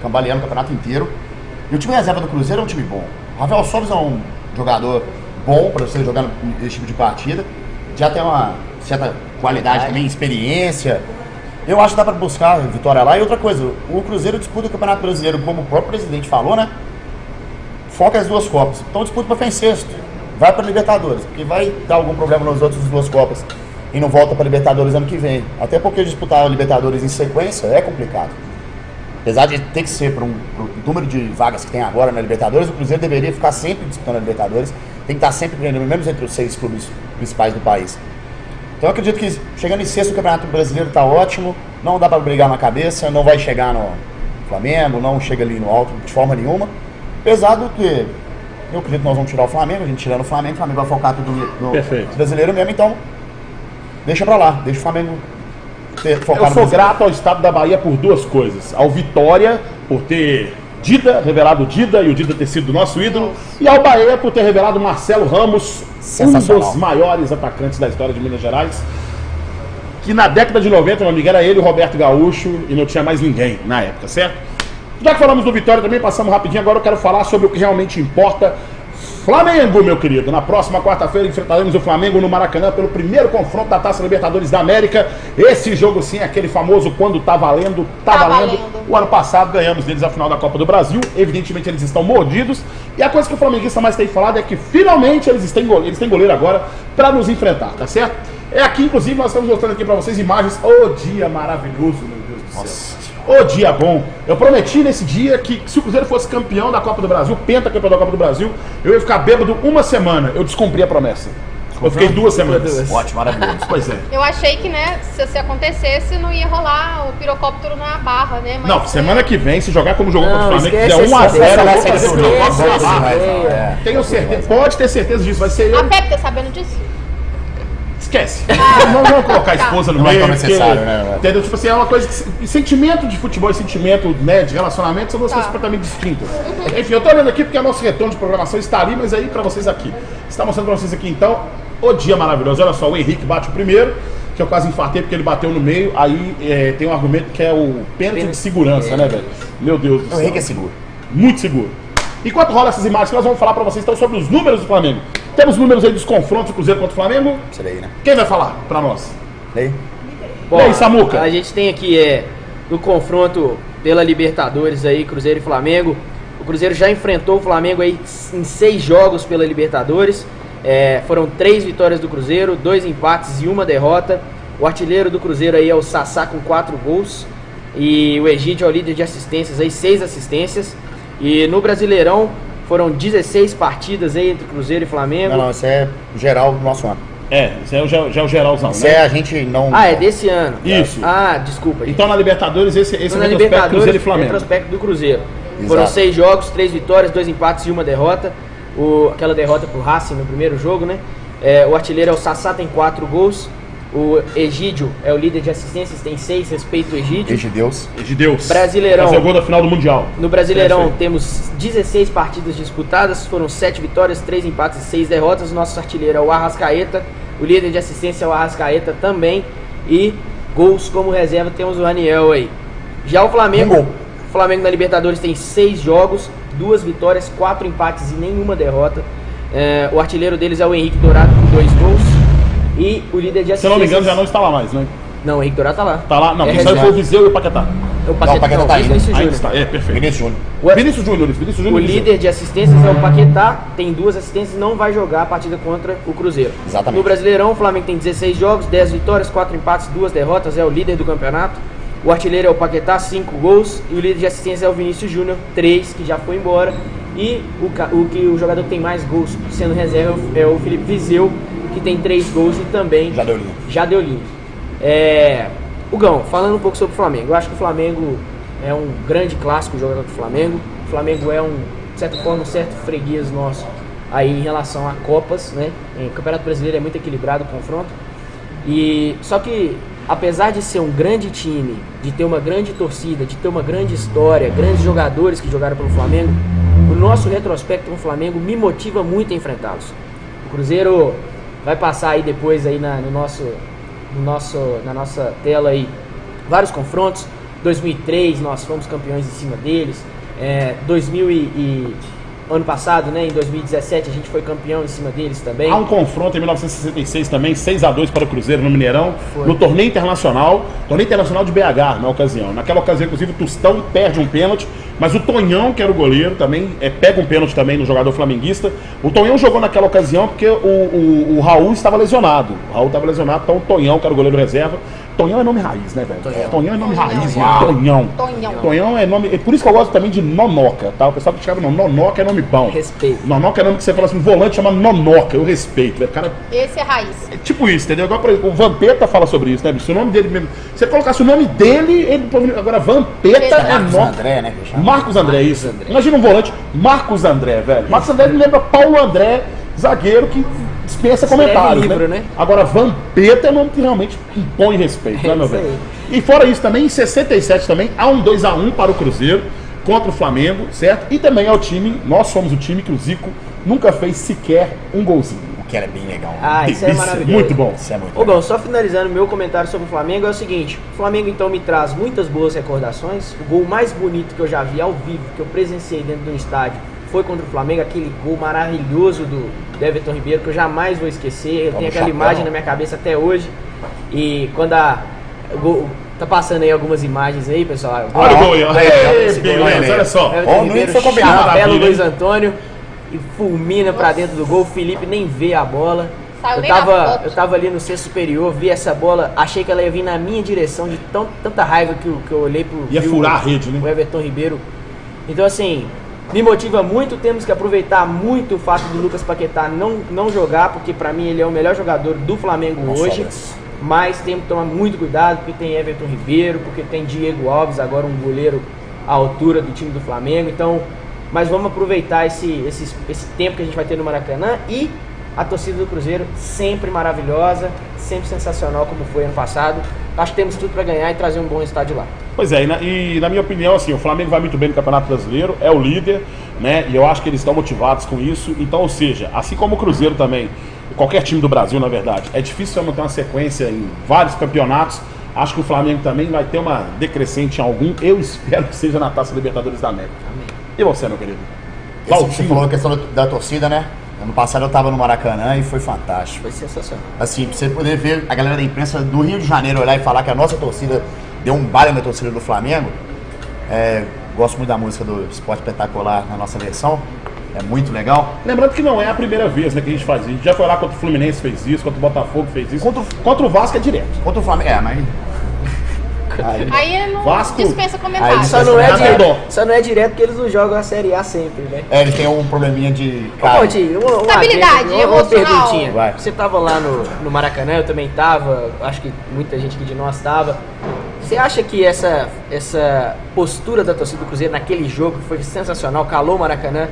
cambaleando o campeonato inteiro. E o time reserva do Cruzeiro é um time bom. Rafael Sobis é um jogador bom para você jogar nesse tipo de partida. Já tem uma certa qualidade também, experiência. Eu acho que dá para buscar vitória lá. E outra coisa, o Cruzeiro disputa o Campeonato Brasileiro, como o próprio presidente falou, né? Foca as duas Copas. Então disputa para ficar em sexto. Vai para Libertadores, porque vai dar algum problema nas outras duas Copas e não volta para Libertadores ano que vem. Até porque disputar a Libertadores em sequência é complicado. Apesar de ter que ser pro número de vagas que tem agora na Libertadores, o Cruzeiro deveria ficar sempre disputando a Libertadores. Tem que estar sempre ganhando, menos entre os 6 clubes principais do país. Então eu acredito que chegando em sexto o Campeonato Brasileiro está ótimo, não dá para brigar na cabeça, não vai chegar no Flamengo, não chega ali no alto de forma nenhuma. Apesar do que eu acredito que nós vamos tirar o Flamengo, a gente tirando o Flamengo vai focar tudo no brasileiro mesmo, então deixa pra lá, deixa o Flamengo focar. Eu sou grato ao Estado da Bahia por duas coisas: ao Vitória, por ter revelado o Dida e o Dida ter sido o nosso ídolo, e ao Bahia por ter revelado o Marcelo Ramos, um dos maiores atacantes da história de Minas Gerais, que na década de 90, meu amigo, era ele, o Roberto Gaúcho, e não tinha mais ninguém na época, certo? Já que falamos do Vitória também, passamos rapidinho, agora eu quero falar sobre o que realmente importa. Flamengo, meu querido. Na próxima quarta-feira enfrentaremos o Flamengo no Maracanã pelo primeiro confronto da Taça Libertadores da América. Esse jogo sim é aquele famoso quando tá valendo, tá valendo. O ano passado ganhamos deles a final da Copa do Brasil. Evidentemente eles estão mordidos. E a coisa que o flamenguista mais tem falado é que finalmente eles têm goleiro agora para nos enfrentar, tá certo? É aqui, inclusive, nós estamos mostrando aqui para vocês imagens. Ô dia maravilhoso, meu Deus do céu. Ô dia bom. Eu prometi nesse dia que se o Cruzeiro fosse campeão da Copa do Brasil, pentacampeão da Copa do Brasil, eu ia ficar bêbado uma semana. Eu descumpri a promessa. Eu fiquei 2 semanas. Ótimo, maravilhoso. Pois é. Eu achei que, né, se acontecesse, não ia rolar o pirocóptero na barra, né? Mas não, semana que vem, se jogar como jogou contra o Flamengo, esquece fizer 1 a 0, eu vou fazer pirocóptero na barra. ideia. Tenho certeza, pode ter certeza disso, vai ser eu. A Pepe tá sabendo disso? Esquece. Não vamos colocar a esposa no Não é meio, tão necessário, né? entendeu? Tipo assim, é uma coisa que... Sentimento de futebol e sentimento, né, de relacionamento são duas coisas completamente distintas. Enfim, eu tô olhando aqui porque o nosso retorno de programação está ali, mas aí pra vocês aqui. Está mostrando pra vocês aqui, então, o dia maravilhoso. Olha só, o Henrique bate o primeiro, que eu quase infartei porque ele bateu no meio. Aí tem um argumento que é o pênalti de segurança, né, velho? Meu Deus do céu. O Henrique é seguro. Muito seguro. Enquanto rola essas imagens que nós vamos falar pra vocês então sobre os números do Flamengo. Temos números aí dos confrontos do Cruzeiro contra o Flamengo. Isso daí, né? Quem vai falar pra nós? Daí? Bom, E aí, Samuca? a gente tem aqui do confronto pela Libertadores aí, Cruzeiro e Flamengo. O Cruzeiro já enfrentou o Flamengo aí em 6 jogos pela Libertadores. Foram 3 vitórias do Cruzeiro, 2 empates e 1 derrota. O artilheiro do Cruzeiro aí é o Sassá com 4 gols. E o Egídio é o líder de assistências aí, 6 assistências. E no Brasileirão foram 16 partidas aí entre Cruzeiro e Flamengo. Não, isso é geral do nosso ano. Isso é o geralzão, Isso né? é a gente não... É desse ano. Isso. Desculpa, gente. Então na Libertadores esse é o na retrospecto Cruzeiro e Flamengo. retrospecto do Cruzeiro. Exato. Foram 6 jogos, 3 vitórias, 2 empates e 1 derrota. Aquela derrota pro Racing no primeiro jogo, né? O artilheiro é o Sassá, tem 4 gols. O Egídio é o líder de assistências, tem 6, respeito o Egídio. Egideus. Brasileirão. Fazer o gol da final do Mundial. No Brasileirão temos 16 partidas disputadas, foram 7 vitórias, 3 empates e 6 derrotas. O nosso artilheiro é o Arrascaeta, o líder de assistência é o Arrascaeta também. E gols como reserva temos o Raniel aí. Já o Flamengo, na Libertadores tem 6 jogos, 2 vitórias, 4 empates e nenhuma derrota. O artilheiro deles é o Henrique Dourado com 2 gols. E o líder de assistências... Se eu não me engano, já não está lá mais, né? Não, o Henrique Dourado tá lá. Tá lá? Não, quem reserva. saiu foi o Viseu e o Paquetá. O Paquetá tá aí, né? Aí está, perfeito. Vinícius Júnior. Vinícius Júnior. O líder de assistências é o Paquetá, tem 2 assistências e não vai jogar a partida contra o Cruzeiro. Exatamente. No Brasileirão, o Flamengo tem 16 jogos, 10 vitórias, 4 empates, 2 derrotas, é o líder do campeonato. O artilheiro é o Paquetá, 5 gols, e o líder de assistência é o Vinícius Júnior, 3, que já foi embora. E o jogador que tem mais gols sendo reserva é o Felipe Viseu, que tem 3 gols e também já deu linha. Gão, falando um pouco sobre o Flamengo, eu acho que o Flamengo é um grande clássico jogador do Flamengo. O Flamengo é de certa forma, um certo freguês nosso aí em relação a Copas, né? O Campeonato Brasileiro é muito equilibrado o confronto. Só que, apesar de ser um grande time, de ter uma grande torcida, de ter uma grande história, grandes jogadores que jogaram pelo Flamengo, o nosso retrospecto com o Flamengo me motiva muito a enfrentá-los. O Cruzeiro vai passar aí depois aí na nossa tela aí vários confrontos. 2003 nós fomos campeões em cima deles. ano passado, né, em 2017, a gente foi campeão em cima deles também. Há um confronto em 1966 também, 6-2 para o Cruzeiro no Mineirão, Foi. no torneio internacional de BH na ocasião. Naquela ocasião, inclusive, o Tostão perde um pênalti, mas o Tonhão, que era o goleiro, também pega um pênalti também no jogador flamenguista. O Tonhão jogou naquela ocasião porque o Raul estava lesionado. O Raul estava lesionado, então o Tonhão, que era o goleiro reserva. Tonhão é nome raiz, né, velho? Tonhão é nome raiz, né? Tonhão. Tonhão é nome. Por isso que eu gosto também de Nonoca, tá? O pessoal que escreve não, Nonoca é nome bom. Respeito. Nonoca é nome que você fala assim, volante chama Nonoca, eu respeito, velho. Cara, Esse é raiz. é tipo isso, entendeu? Agora, por exemplo, o Vampeta fala sobre isso, né, bicho? Se o nome dele mesmo. Se você colocasse o nome dele, ele. Agora, Vampeta é Marcos nome. André, né? que chama. Marcos André, isso. Imagina um volante, Marcos André, velho. Marcos André me lembra Paulo André, zagueiro que dispensa comentários, livro, né? né? Agora, Vampeta é nome que realmente impõe respeito, né, meu isso velho? aí. E fora isso também, em 67 também, há um 2-1 para o Cruzeiro contra o Flamengo, certo? E também é o time, nós somos o time que o Zico nunca fez sequer um golzinho. O que era bem legal. Ah, isso é Delícia, maravilhoso. muito bom. Isso é muito Ô, legal. Gão, só finalizando meu comentário sobre o Flamengo, é o seguinte: o Flamengo então me traz muitas boas recordações. O gol mais bonito que eu já vi ao vivo, que eu presenciei dentro do estádio, foi contra o Flamengo, aquele gol maravilhoso do Everton Ribeiro, que eu jamais vou esquecer. Eu tenho aquela imagem na minha cabeça até hoje. E quando o gol, tá passando aí algumas imagens aí, pessoal. Olha o gol aí, Esse gol aí. olha só. Everton Ó, o Ribeiro foi combinado, chapela o maravilha, Luiz hein? Antônio e fulmina pra dentro do gol. O Felipe nem vê a bola. Saiu Eu nem na foto. tava ali no sexto superior, vi essa bola, achei que ela ia vir na minha direção, de tanta raiva que eu olhei pro Ia vi furar a rede, né? o Everton Ribeiro. Então, assim, me motiva muito, temos que aproveitar muito o fato do Lucas Paquetá não jogar, porque pra mim ele é o melhor jogador do Flamengo hoje. Mas temos que tomar muito cuidado, porque tem Everton Ribeiro, porque tem Diego Alves, agora um goleiro à altura do time do Flamengo. Então, mas vamos aproveitar esse tempo que a gente vai ter no Maracanã. E a torcida do Cruzeiro sempre maravilhosa, sempre sensacional como foi ano passado. Acho que temos tudo para ganhar e trazer um bom resultado de lá. Pois é, e na minha opinião, assim, o Flamengo vai muito bem no Campeonato Brasileiro, é o líder, né? E eu acho que eles estão motivados com isso. Então, ou seja, assim como o Cruzeiro também, qualquer time do Brasil, na verdade, é difícil manter uma sequência em vários campeonatos. Acho que o Flamengo também vai ter uma decrescente em algum. Eu espero que seja na Taça Libertadores da América. Amém. E você, meu querido? Você falou a questão da torcida, né? Ano passado eu tava no Maracanã e foi fantástico. Foi sensacional. Assim, pra você poder ver a galera da imprensa do Rio de Janeiro olhar e falar que a nossa torcida deu um baile na torcida do Flamengo. Gosto muito da música do Esporte Espetacular na nossa versão. É muito legal. Lembrando que não é a primeira vez, né, que a gente faz isso. A gente já foi lá contra o Fluminense, fez isso, contra o Botafogo fez isso. Contra o Vasco é direto. Contra o Flamengo. mas. Aí não Vasco. dispensa comentário. Aí Só não é Direto. direto porque eles não jogam a Série A sempre, né? Eles têm um probleminha de. Ô, Ti, uma Estabilidade uma emocional. perguntinha. Vai. Você tava lá no Maracanã, eu também tava, acho que muita gente aqui de nós tava. Você acha que essa postura da torcida do Cruzeiro naquele jogo que foi sensacional, calou o Maracanã,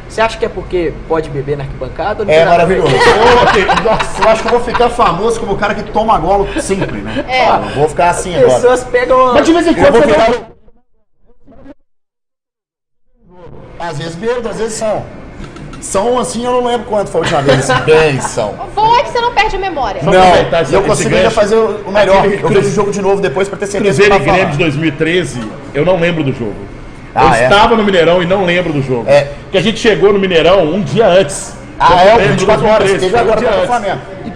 você acha que é porque pode beber na arquibancada? Ou não É tem nada a ver? maravilhoso. Eu acho que eu vou ficar famoso como o cara que toma golo sempre, né? Eu vou ficar assim As agora. pessoas pegam... Mas de vez em Eu quando vou você ficar. dá- Às vezes bêbado, às vezes são. São assim, eu não lembro quanto foi a última vez. Bem, são. Bom é que você não perde a memória. Vamos aproveitar esse- eu esse consigo ainda gancho. fazer o melhor. Aquele Eu vejo o jogo de novo depois pra ter certeza Cruzeiro e que eu Grêmio de 2013, eu não lembro do jogo. Ah, eu é? estava no Mineirão e não lembro do jogo. É. Porque a gente chegou no Mineirão um dia antes. O Lembro 24 do horas, 2013, teve foi um agora dia contra o antes. Flamengo. E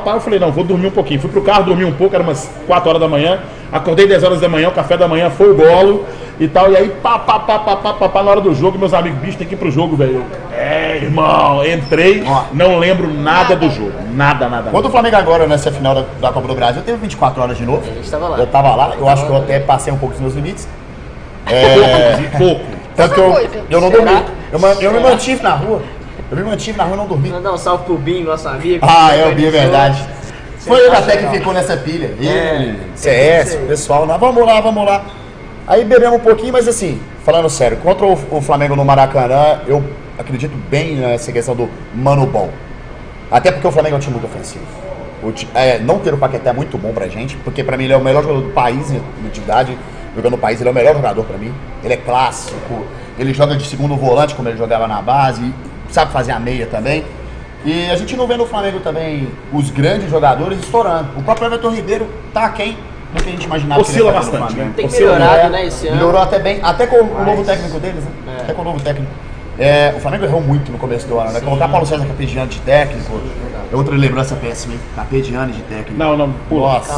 pá, eu falei, não, vou dormir um pouquinho. Fui pro carro, dormi um pouco, era umas 4 horas da manhã. Acordei 10 horas da manhã, o café da manhã foi o bolo e tal. E aí, pá, na hora do jogo, meus amigos, bicho, tem que ir pro jogo, velho. Irmão, entrei, Ó. não lembro nada do jogo. Nada. Quando o Flamengo agora, nessa final da Copa do Brasil, teve 24 horas de novo. A gente tava lá. Eu tava lá, eu acho que eu até passei um pouco dos meus limites. Pouco. Tanto que Outra coisa. eu não Será? dormi. Eu me mantive na rua. Eu me mantive na rua e não dormi. Mandar um salve pro Binho, nosso amigo. O Bia, é verdade. Foi ele até que ficou nessa pilha. Ele, CS, o pessoal, nós vamos lá. Aí bebemos um pouquinho, mas assim, falando sério, contra o Flamengo no Maracanã, eu acredito bem nessa questão do mano bom. Até porque o Flamengo é um time muito ofensivo. Não ter o Paquetá é muito bom pra gente, porque pra mim ele é o melhor jogador do país, em atividade. Jogando no país, ele é o melhor jogador pra mim. Ele é clássico, ele joga de segundo volante, como ele jogava na base, sabe fazer a meia também. E a gente não vê no Flamengo também os grandes jogadores estourando. O próprio Everton Ribeiro tá aquém do que a gente imaginava. Oscila que ele ia fazer no bastante, Flamengo. né? Tem Oscila melhorado, É, né, esse ano. Melhorou até bem, até com o novo Mas- técnico deles, né? Até com o novo técnico. O Flamengo errou muito no começo do ano, né? Colocar Paulo César Capediani de técnico, é outra lembrança péssima, hein? Capediani de técnico. Não, pula. Nossa.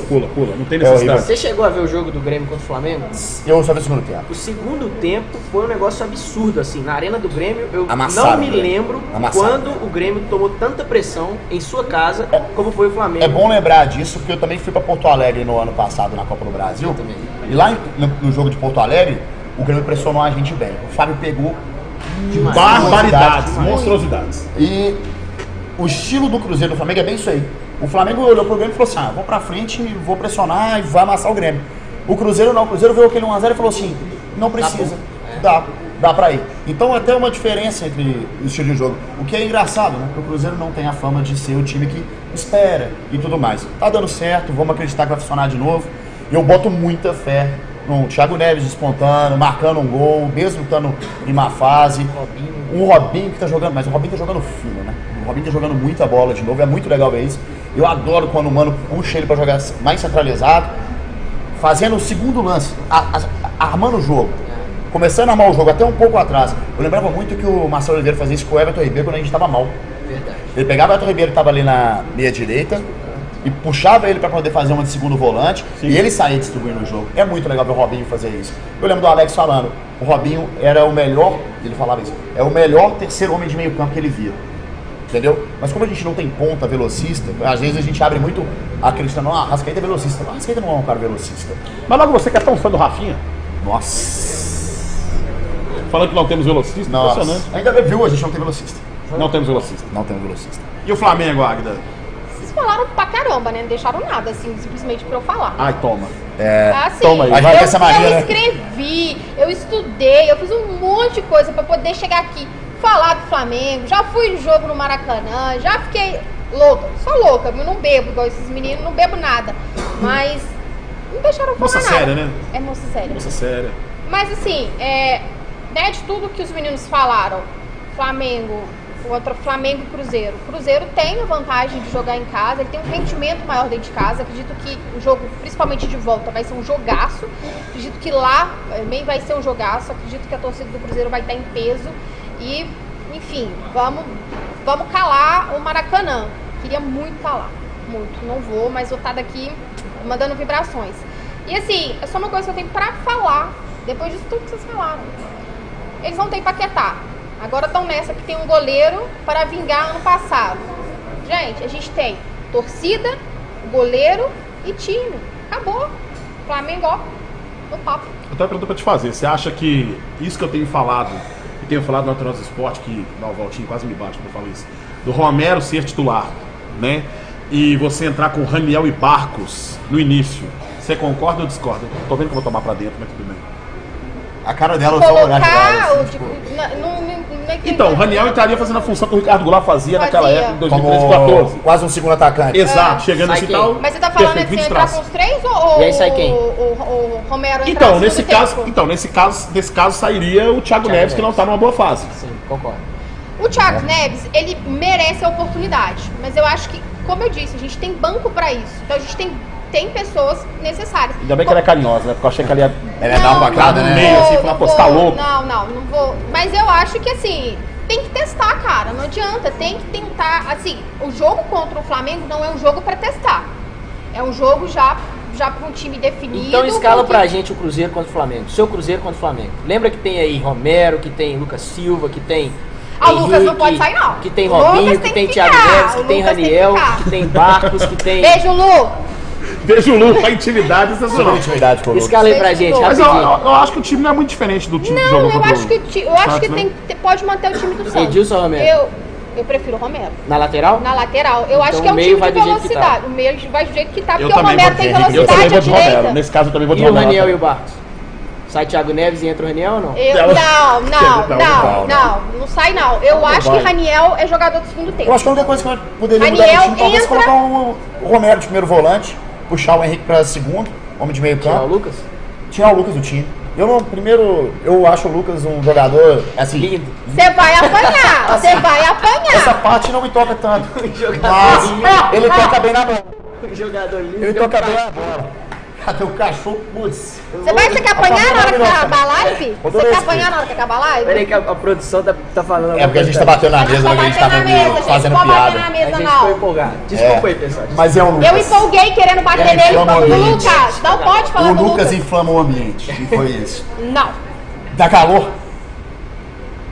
Pula. Não tem necessidade. Você chegou a ver o jogo do Grêmio contra o Flamengo? Eu só vi o segundo tempo. O segundo tempo foi um negócio absurdo, assim. Na arena do Grêmio, eu Amassaram, não me né? lembro Amassaram. quando o Grêmio tomou tanta pressão em sua casa como foi o Flamengo. É bom lembrar disso, porque eu também fui pra Porto Alegre no ano passado, na Copa do Brasil. também. E lá no jogo de Porto Alegre, o Grêmio pressionou a gente bem. O Fábio pegou Demais. Barbaridades, monstruosidades. E o estilo do Cruzeiro do Flamengo é bem isso aí. O Flamengo olhou pro Grêmio e falou assim, vou pra frente, vou pressionar e vai amassar o Grêmio. O Cruzeiro não, o Cruzeiro viu aquele 1x0 e falou assim, não precisa, dá pra ir. Então até uma diferença entre o estilo de jogo. O que é engraçado, né? Porque o Cruzeiro não tem a fama de ser o time que espera e tudo mais. Tá dando certo, vamos acreditar que vai funcionar de novo. E eu boto muita fé no Thiago Neves despontando, marcando um gol, mesmo estando em má fase. Um Robinho que tá jogando, mas o Robinho tá jogando fino, né? O Robinho tá jogando muita bola de novo, é muito legal ver isso. Eu adoro quando o Mano puxa ele pra jogar mais centralizado, fazendo o segundo lance, armando o jogo. Começando a armar o jogo até um pouco atrás. Eu lembrava muito que o Marcelo Oliveira fazia isso com o Everton Ribeiro quando a gente tava mal. Verdade. Ele pegava o Everton Ribeiro que tava ali na meia direita e puxava ele para poder fazer uma de segundo volante. Sim. E ele saía distribuindo o jogo. É muito legal ver o Robinho fazer isso. Eu lembro do Alex falando, o Robinho era o melhor, ele falava isso, é o melhor terceiro homem de meio campo que ele via. Entendeu? Mas como a gente não tem ponta velocista, às vezes a gente abre muito acreditando, Arrascaeta é velocista. Arrascaeta não é um cara velocista. Mas logo você que é tão fã do Rafinha, Nossa. falando que não temos velocista, Nossa. impressionante. Ainda viu, a gente não tem velocista. Não temos velocista. Não tem velocista. E o Flamengo, Águida? Vocês falaram pra caramba, né? Não deixaram nada, assim, simplesmente pra eu falar. Ai, toma. Assim, toma aí. A gente vai dessa eu maneira, né? escrevi, eu estudei, eu fiz um monte de coisa pra poder chegar aqui, falar do Flamengo, já fui no jogo no Maracanã, já fiquei louca, só louca, eu não bebo igual esses meninos, não bebo nada, mas não deixaram eu falar Moça nada. séria, né? É moça séria. Moça séria. Mas assim, né, de tudo que os meninos falaram, Flamengo e Cruzeiro. O Cruzeiro tem a vantagem de jogar em casa, ele tem um rendimento maior dentro de casa. Acredito que o jogo, principalmente de volta, vai ser um jogaço. Acredito que lá também vai ser um jogaço. Acredito que a torcida do Cruzeiro vai estar em peso. E, enfim, vamos calar o Maracanã. Queria muito calar, muito. Não vou, mas vou estar daqui mandando vibrações. E assim, é só uma coisa que eu tenho pra falar, depois disso tudo que vocês falaram. Eles não têm Paquetá. Agora estão nessa que tem um goleiro para vingar ano passado. Gente, a gente tem torcida, goleiro e time. Acabou. Flamengo, ó, no papo. Eu tenho uma pergunta pra te fazer. Você acha que isso que eu tenho falado, e tenho falado no Alterosa Esporte, que o Valtinho quase me bate quando eu falo isso, do Romero ser titular, né? E você entrar com Raniel e Barcos no início. Você concorda ou discorda? Tô vendo que eu vou tomar pra dentro, mas tudo bem. A cara dela eu só olhar de lado, assim, Então, o Raniel entraria fazendo a função que o Ricardo Goulart fazia naquela Fazia. época, em 2013, 2014. quase um segundo atacante. Exato, chegando Sai nesse quem? tal. Mas você tá falando perfeito, assim, 20 entrar traços. com os três ou E aí sai quem? o Romero entrar Então, no nesse segundo caso, nesse caso sairia o Thiago Neves, que não tá numa boa fase. Sim, concordo. O Thiago Neves, ele merece a oportunidade, mas eu acho que, como eu disse, a gente tem banco pra isso. Então a gente tem pessoas necessárias. Ainda bem que ela é carinhosa, né? Porque eu achei que ela ia. Ela ia dar uma bacana, no né? meio, assim, falar, pô, você tá louco. Não vou. Mas eu acho que, assim, tem que testar, cara. Não adianta. Tem que tentar. Assim, o jogo contra o Flamengo não é um jogo pra testar. É um jogo já pra um time definido. Então escala porque- pra gente o Cruzeiro contra o Flamengo. Seu Cruzeiro contra o Flamengo. Lembra que tem aí Romero, que tem Lucas Silva, que tem Ah, o Lucas não pode sair, não. que tem O Lucas Robinho, tem que tem que Thiago ficar. Neves, que O tem Lucas tem que Raniel, ficar. que tem Barcos, que tem... Beijo, Lu. Vejo o Lu, a intimidade sensacional. Intimidade com o Lucas. Escala aí pra gente, Mas rapidinho. eu acho que o time não é muito diferente do time que Não, jogou eu contra acho o que, eu acho Santos, que né? pode manter o time do Santos. Edilson ou Romero? Eu prefiro o Romero. Na lateral? Na lateral. Eu acho Então que é o um meio time vai de do jeito que tá. velocidade. O meio vai do jeito que tá, Eu porque o também Romero vou tem de Romero. velocidade à Eu também vou de Romero. direita. Nesse caso eu também vou de E o Romero. Raniel e o Barcos? Sai Thiago Neves e entra o Raniel ou não? Não sai não. Eu acho que Raniel é jogador do segundo tempo. Eu acho que a única coisa que poderia mudar Raniel no time talvez entra- colocar o Romero de primeiro volante, puxar o Henrique pra segundo, homem de meio Tirar o campo. Lucas? Tirar o Lucas do time. Eu acho o Lucas um jogador, assim... Lindo. Você vai apanhar, você vai Essa apanhar. parte não me toca tanto. Jogador Mas lindo. ele toca bem na bola. Jogador lindo. Ele toca bem na bola. Até o cachorro, putz. Você vai se apanhar na hora que acabar a live? Você quer apanhar na hora que acabar a live? Peraí que a produção tá falando. É porque a gente tá batendo na mesa, a gente tá fazendo Não pode bater piada. na A mesa, gente ficou não. empolgado. Desculpa aí, pessoal. Mas é o Lucas. Eu empolguei querendo bater Ele nele inflama falando o do ambiente. Lucas. Não pode falar O do Lucas Lucas. inflama o ambiente. E foi isso. Não. Dá calor?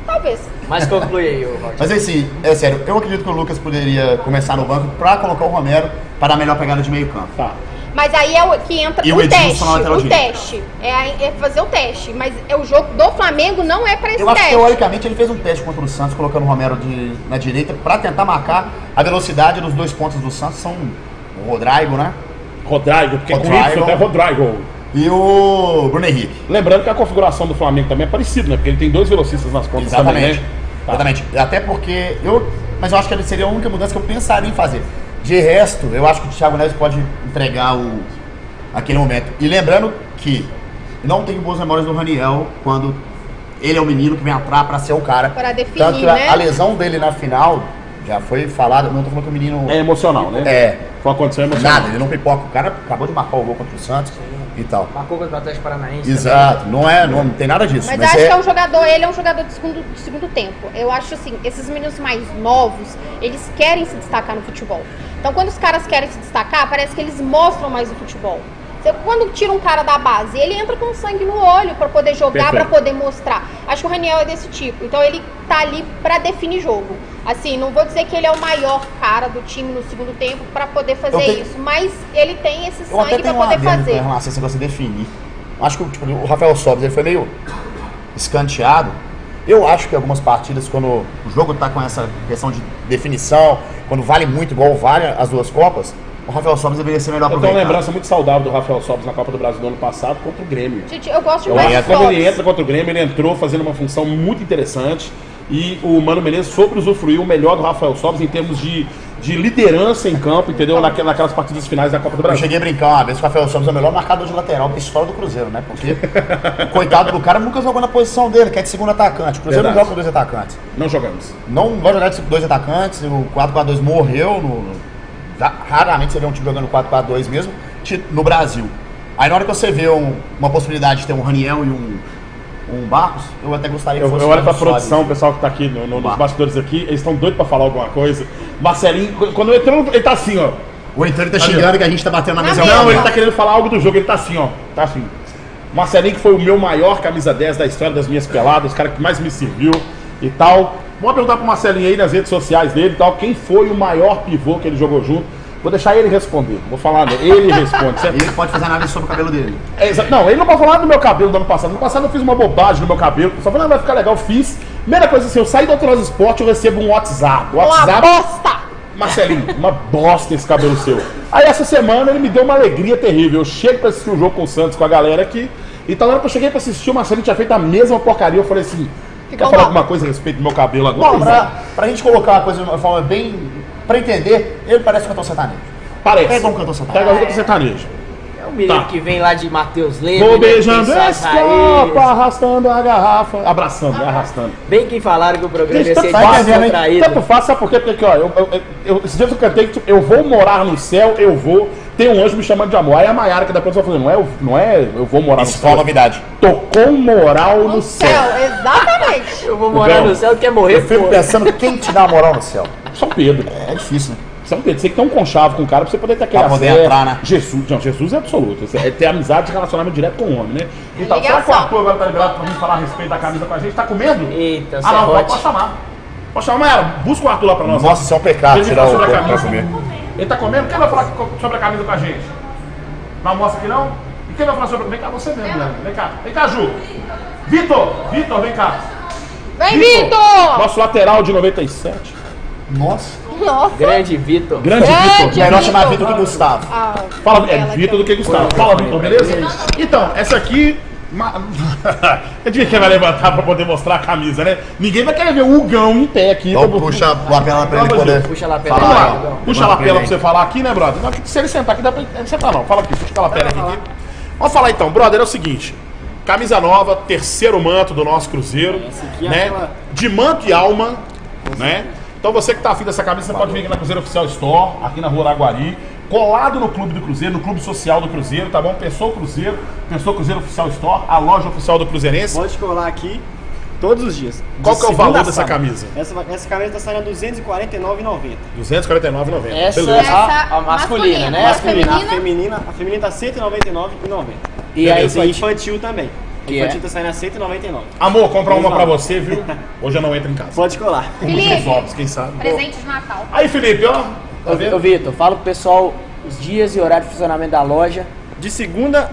Talvez. Mas conclui aí, Valdir. Mas assim, é sério, eu acredito que o Lucas poderia começar no banco pra colocar o Romero para dar a melhor pegada de meio campo. Tá. Mas aí é o que entra E o o Edilson teste. na lateral O direita. teste. É fazer o teste. Mas o jogo do Flamengo não é pra esse Eu acho que teste. teoricamente ele fez um teste contra o Santos, colocando o Romero na direita pra tentar marcar a velocidade dos dois pontos do Santos, são o Rodrigo, né? Rodrigo, porque com Rodrigo. isso até Rodrigo. E o Bruno Henrique. Lembrando que a configuração do Flamengo também é parecida, né? Porque ele tem dois velocistas nas pontas também, Exatamente. né? Tá. Exatamente. Até porque mas eu acho que ele seria a única mudança que eu pensaria em fazer. De resto, eu acho que o Thiago Neves pode entregar aquele momento. E lembrando que não tenho boas memórias do Raniel quando ele é o menino que vem entrar pra ser o cara. Pra definir, Tanto que né? a lesão dele na final já foi falada, não tô falando que o menino É emocional, né? É. Foi uma condição emocional. nada, ele não pipoca. O cara acabou de marcar o gol contra o Santos e tal. Marcou contra o Atlético Paranaense. Exato, não tem nada disso. Mas acho que é um jogador, ele é um jogador de segundo tempo. Eu acho assim, esses meninos mais novos, eles querem se destacar no futebol. Então quando os caras querem se destacar, parece que eles mostram mais o futebol. Quando tira um cara da base, ele entra com sangue no olho pra poder jogar, pra Perfeito. poder mostrar. Acho que o Raniel é desse tipo. Então ele tá ali pra definir jogo. Assim, não vou dizer que ele é o maior cara do time no segundo tempo pra poder fazer isso, mas ele tem esse Eu até sangue pra tenho um poder adendo com fazer. relação a esse negócio de definir. Acho que tipo, o Rafael Sobis ele foi meio escanteado. Eu acho que algumas partidas, quando o jogo tá com essa questão de definição, quando vale muito, igual vale as duas Copas, o Rafael Sobis deveria ser melhor Eu tenho uma aproveitado. lembrança muito saudável do Rafael Sobis na Copa do Brasil do ano passado contra o Grêmio. Gente, eu gosto Eu demais acho de que quando ele Sobis. entra contra o Grêmio, ele entrou fazendo uma função muito interessante. E o Mano Menezes soube usufruir o melhor do Rafael Sobis em termos de liderança em campo, entendeu? Naquelas partidas finais da Copa do Eu Brasil. cheguei a brincar uma vez que o Rafael Sobis é o melhor marcador de lateral da história do Cruzeiro, né? Porque o coitado do cara nunca jogou na posição dele, que é de segundo atacante. O Cruzeiro não Verdade. joga com dois atacantes. Não jogamos. Não vai jogar de dois atacantes, o 4-4-2 morreu. Raramente você vê um time jogando 4-4-2 mesmo no Brasil. Aí na hora que você vê uma possibilidade de ter um Raniel e um Barcos, eu até gostaria que Eu fosse olho pra um produção, o Soares. pessoal que tá aqui nos bastidores aqui, eles estão doidos pra falar alguma coisa. Marcelinho, quando eu entro, ele tá assim, ó. Ou então ele tá xingando que a gente tá batendo na Na mesa. mesa. Não, ele tá querendo falar algo do jogo, ele tá assim, ó. Tá assim. Marcelinho, que foi o meu maior camisa 10 da história das minhas peladas, o cara que mais me serviu e tal. Vamos perguntar pro Marcelinho aí nas redes sociais dele e tal, quem foi o maior pivô que ele jogou junto. Vou deixar ele responder. Vou falar, né? Ele responde, certo? Ele pode fazer análise sobre o cabelo dele. Não, ele não pode falar do meu cabelo do ano passado. No ano passado eu fiz uma bobagem no meu cabelo. Só falei, vai ficar legal, fiz. Primeira coisa assim, eu saí do Autorosa Esporte, eu recebo um WhatsApp. Uma bosta! Marcelinho, uma bosta esse cabelo seu. Aí essa semana ele me deu uma alegria terrível. Eu chego pra assistir o jogo com o Santos, com a galera aqui. Então na hora que eu cheguei pra assistir, o Marcelinho tinha feito a mesma porcaria. Eu falei assim, quer falar mal. alguma coisa a respeito do meu cabelo agora? Bom, pra gente colocar uma coisa de uma forma bem... Pra entender, ele parece um cantor sertanejo. Parece. Pega um cantor sertanejo. Pega um cantor sertanejo. É um menino Tá. que vem lá de Matheus Leme. Vou né, beijando tem esse suas copo, raízes. arrastando a garrafa. Abraçando, né? Arrastando. Bem que falaram que o programa Gente, ia ser tanto faz, descontraído. Tanto faz, sabe por quê? Porque, ó, esses dias eu cantei que tipo, eu vou morar no céu, eu vou. Tem um anjo me chamando de amor. Aí a Maiara, que da produção, falou, não é eu vou morar Isso no foi uma céu. novidade. Tocou moral no No céu. céu, exatamente. Eu vou morar Então, no céu, quer morrer, Eu fico pô. pensando quem te dá a moral no céu. São Pedro. É difícil, né? São Pedro. Você tem que ter um conchavo com o cara pra você poder ter aquele Pra poder acesso. entrar, né? Jesus, não, Jesus é absoluto. É ter amizade e relacionamento direto com o homem, né? Então, será que o Ligação. Arthur agora tá liberado pra mim falar a respeito da camisa com a gente? Tá comendo? Eita, Ah, não, serrote. pode chamar. Pode chamar, Mayara. Busca o Arthur lá pra nós. Nossa, isso é um pecado, Ele tirar fala o sobre a corpo pra camisa. comer. Ele tá comendo? Quem vai falar sobre a camisa com a gente? Não almoça aqui não? E quem vai falar sobre... Vem cá, você mesmo, Leandro. Vem cá, Ju. Vitor, vem cá. Vem, Vitor! Nosso lateral de 97. Nossa. Nossa! Grande Vitor. Grande Grande Vitor. Melhor chamar Vitor que Gustavo. Ah, Fala, é ela Vitor que- do que Gustavo. Fala, Vitor, beleza? Então, essa aqui... Eu diria que vai levantar pra poder mostrar a camisa, né? Ninguém vai querer ver o Hugão em pé aqui. Então puxa a lapela pra ele poder... Puxa lá pela Vamos lá, Hugão. puxa a lapela pra você falar aqui, né, brother? Não, se ele sentar aqui, dá pra ele sentar não. Fala aqui, puxa a lapela aqui. Vamos falar então, brother, é o seguinte. Camisa nova, terceiro manto do nosso Cruzeiro, aqui é né? aquela- De manto e alma, né? Então você que tá afim dessa camisa, você pode vir aqui na Cruzeiro Oficial Store, aqui na Rua Araguari. colado no clube do Cruzeiro, no clube social do Cruzeiro, tá bom? Pensou Cruzeiro Oficial Store, a loja oficial do Cruzeirense. Pode colar aqui todos os dias. Qual que é o valor dessa camisa? Essa camisa tá saindo a R$ 249,90. R$ 249,90. Essa Beleza. a masculina, né? A feminina tá R$ 199,90. E aí, Essa infantil também. A Que infantil tá saindo a R$ 199. Amor, comprar uma pra você, viu? Hoje eu não entro em casa. Pode colar. Por motivos óbvios, quem sabe. Presente de Natal. Aí, Felipe, ó. Tá vendo? Ô Vitor, fala pro pessoal os dias e horário de funcionamento da loja. De segunda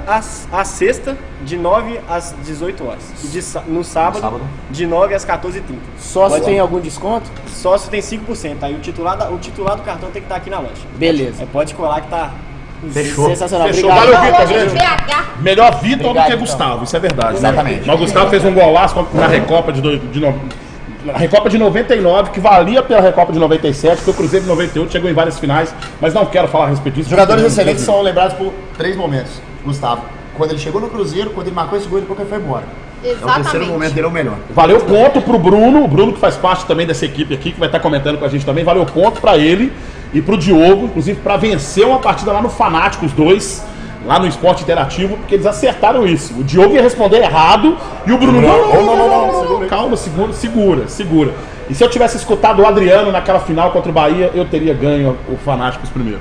a sexta, de 9 às 18 horas. E no sábado, de 9 às 14h30. Sócio tem algum desconto? Sócio tem 5%. Aí o titular do cartão tem que estar aqui na loja. Beleza. Pode colar que tá... Fechou. Sensacional, Fechou. obrigado. Valeu, Vitor. Loja de Grande. BH. Melhor Vitor do Obrigado, que então. Gustavo, isso é verdade. Exatamente. Né? Mas o Gustavo fez um golaço na Recopa na Recopa de 99, que valia pela Recopa de 97, porque o Cruzeiro de 98 chegou em várias finais, mas não quero falar a respeito disso. Jogadores porque- excelentes são lembrados por 3 momentos. Gustavo, quando ele chegou no Cruzeiro, quando ele marcou esse gol, depois que ele foi embora. É o terceiro Exatamente. momento dele, é o melhor. Valeu ponto pro Bruno, o Bruno que faz parte também dessa equipe aqui, que vai estar comentando com a gente também, valeu ponto pra ele e pro Diogo, inclusive pra vencer uma partida lá no Fanático, os dois, lá no Esporte Interativo, porque eles acertaram isso. O Diogo ia responder errado e o Bruno, não, calma, segura. E se eu tivesse escutado o Adriano naquela final contra o Bahia, eu teria ganho o Fanáticos primeiro.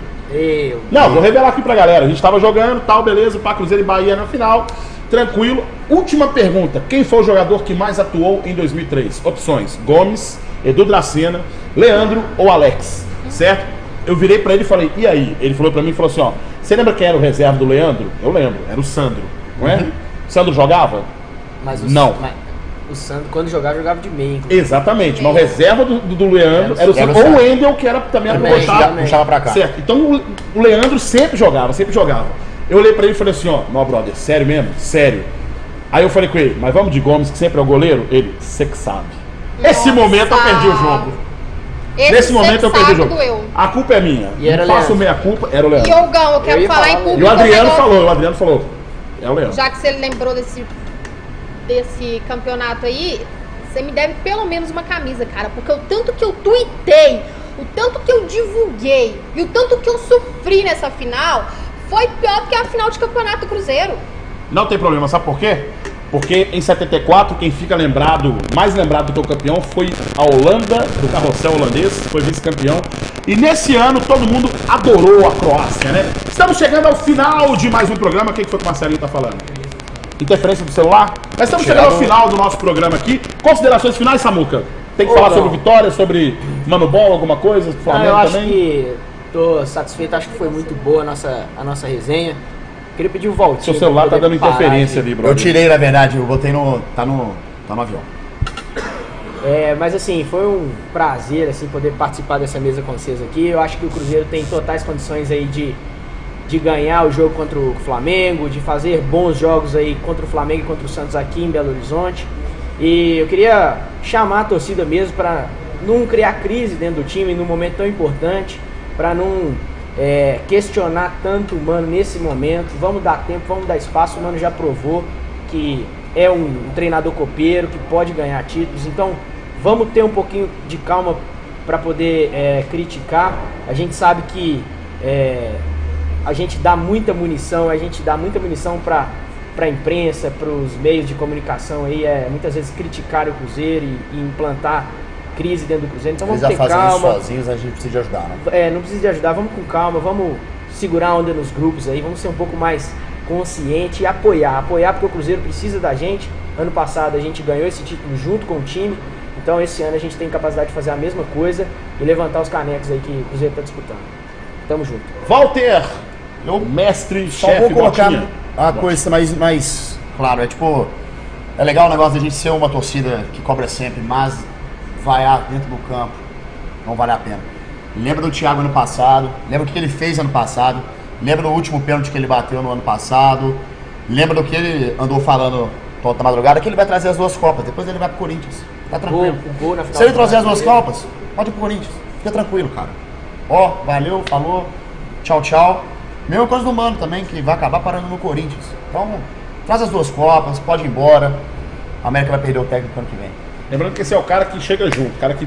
Não, vou revelar aqui pra galera, a gente tava jogando, tal, beleza, pá, Cruzeiro e Bahia na final, tranquilo. Última pergunta, quem foi o jogador que mais atuou em 2003? Opções, Gomes, Edu Dracena, Leandro ou Alex, certo? Eu virei pra ele e falei, e aí? Ele falou pra mim, falou assim, ó, você lembra quem era o reserva do Leandro? Eu lembro, era o Sandro, não é? Sandro jogava? Mas Não. O Sandro, quando jogava de meia, inclusive. Exatamente, mas o reserva do Leandro era o Era Sandro, o ou o Sandro. Wendel, que era também Também, apostar, Puxava pra cá. certo? Então o Leandro sempre jogava. Eu olhei pra ele e falei assim, ó, não, brother, sério mesmo? Sério. Aí eu falei com ele, mas vamos de Gomes, que sempre é o goleiro? Ele, você que sabe. Esse Nossa. momento eu perdi o jogo. Esse Nesse momento eu perdi o saco jogo. doeu. A culpa é minha. E era Não faço Leandro. meia culpa, era o Leandro. E Ogão, eu Eu quero ia falar em falar, público. E o Adriano agora, falou, é o Leandro. Já que você lembrou desse campeonato aí, você me deve pelo menos uma camisa, cara. Porque o tanto que eu tuitei, o tanto que eu divulguei e o tanto que eu sofri nessa final foi pior do que a final de campeonato do Cruzeiro. Não tem problema, sabe por quê? Porque em 74, quem fica mais lembrado do que o campeão foi a Holanda, do carrossel holandês, foi vice-campeão. E nesse ano todo mundo adorou a Croácia, né? Estamos chegando ao final de mais um programa. O que foi que o Marcelinho tá falando? Interferência do celular? Mas estamos chegando ao final do nosso programa aqui. Considerações finais, Samuca? Tem que falar não. sobre Vitória, sobre Mano Bom, alguma coisa? Eu Flamengo acho também? que tô satisfeito, acho que foi muito boa a nossa resenha. Queria pedir um voltinho. Seu celular tá pra poder dando parar interferência de- ali, brother. Eu tirei, na verdade, eu botei no. Tá no avião. Mas assim, foi um prazer assim, poder participar dessa mesa com vocês aqui. Eu acho que o Cruzeiro tem totais condições aí de ganhar o jogo contra o Flamengo, de fazer bons jogos aí contra o Flamengo e contra o Santos aqui em Belo Horizonte. E eu queria chamar a torcida mesmo para não criar crise dentro do time num momento tão importante, para não questionar tanto o Mano nesse momento. Vamos dar tempo, vamos dar espaço. O Mano já provou que é um treinador copeiro, que pode ganhar títulos. Então vamos ter um pouquinho de calma para poder criticar. A gente sabe que a gente dá muita munição para a imprensa, para os meios de comunicação aí, muitas vezes criticar o Cruzeiro e implantar crise dentro do Cruzeiro. Então Eles vamos já ter fazem isso calma. sozinhos, a gente precisa de ajudar, né? Não precisa de ajudar, vamos com calma, vamos segurar a onda nos grupos aí, vamos ser um pouco mais consciente e apoiar porque o Cruzeiro precisa da gente. Ano passado a gente ganhou esse título junto com o time, então esse ano a gente tem capacidade de fazer a mesma coisa e levantar os canecos aí que o Cruzeiro está disputando. Tamo junto. Walter, mestre, Só chefe, vou colocar Botinha. a coisa mais claro, é legal o negócio da gente ser uma torcida que cobra sempre, mas vaiar dentro do campo não vale a pena. Lembra do Thiago ano passado, lembra o que ele fez ano passado, lembra do último pênalti que ele bateu no ano passado, lembra do que ele andou falando toda a madrugada, que ele vai trazer as 2 Copas, depois ele vai pro Corinthians, tá tranquilo. Gol na final Se ele do trouxer as 2 Brasileiro. Copas, pode ir pro Corinthians, fica tranquilo, cara. Ó, valeu, falou, tchau, tchau. Mesma coisa do Mano também, que vai acabar parando no Corinthians. Então, traz as 2 Copas, pode ir embora. A América vai perder o técnico ano que vem. Lembrando que esse é o cara que chega junto, o cara que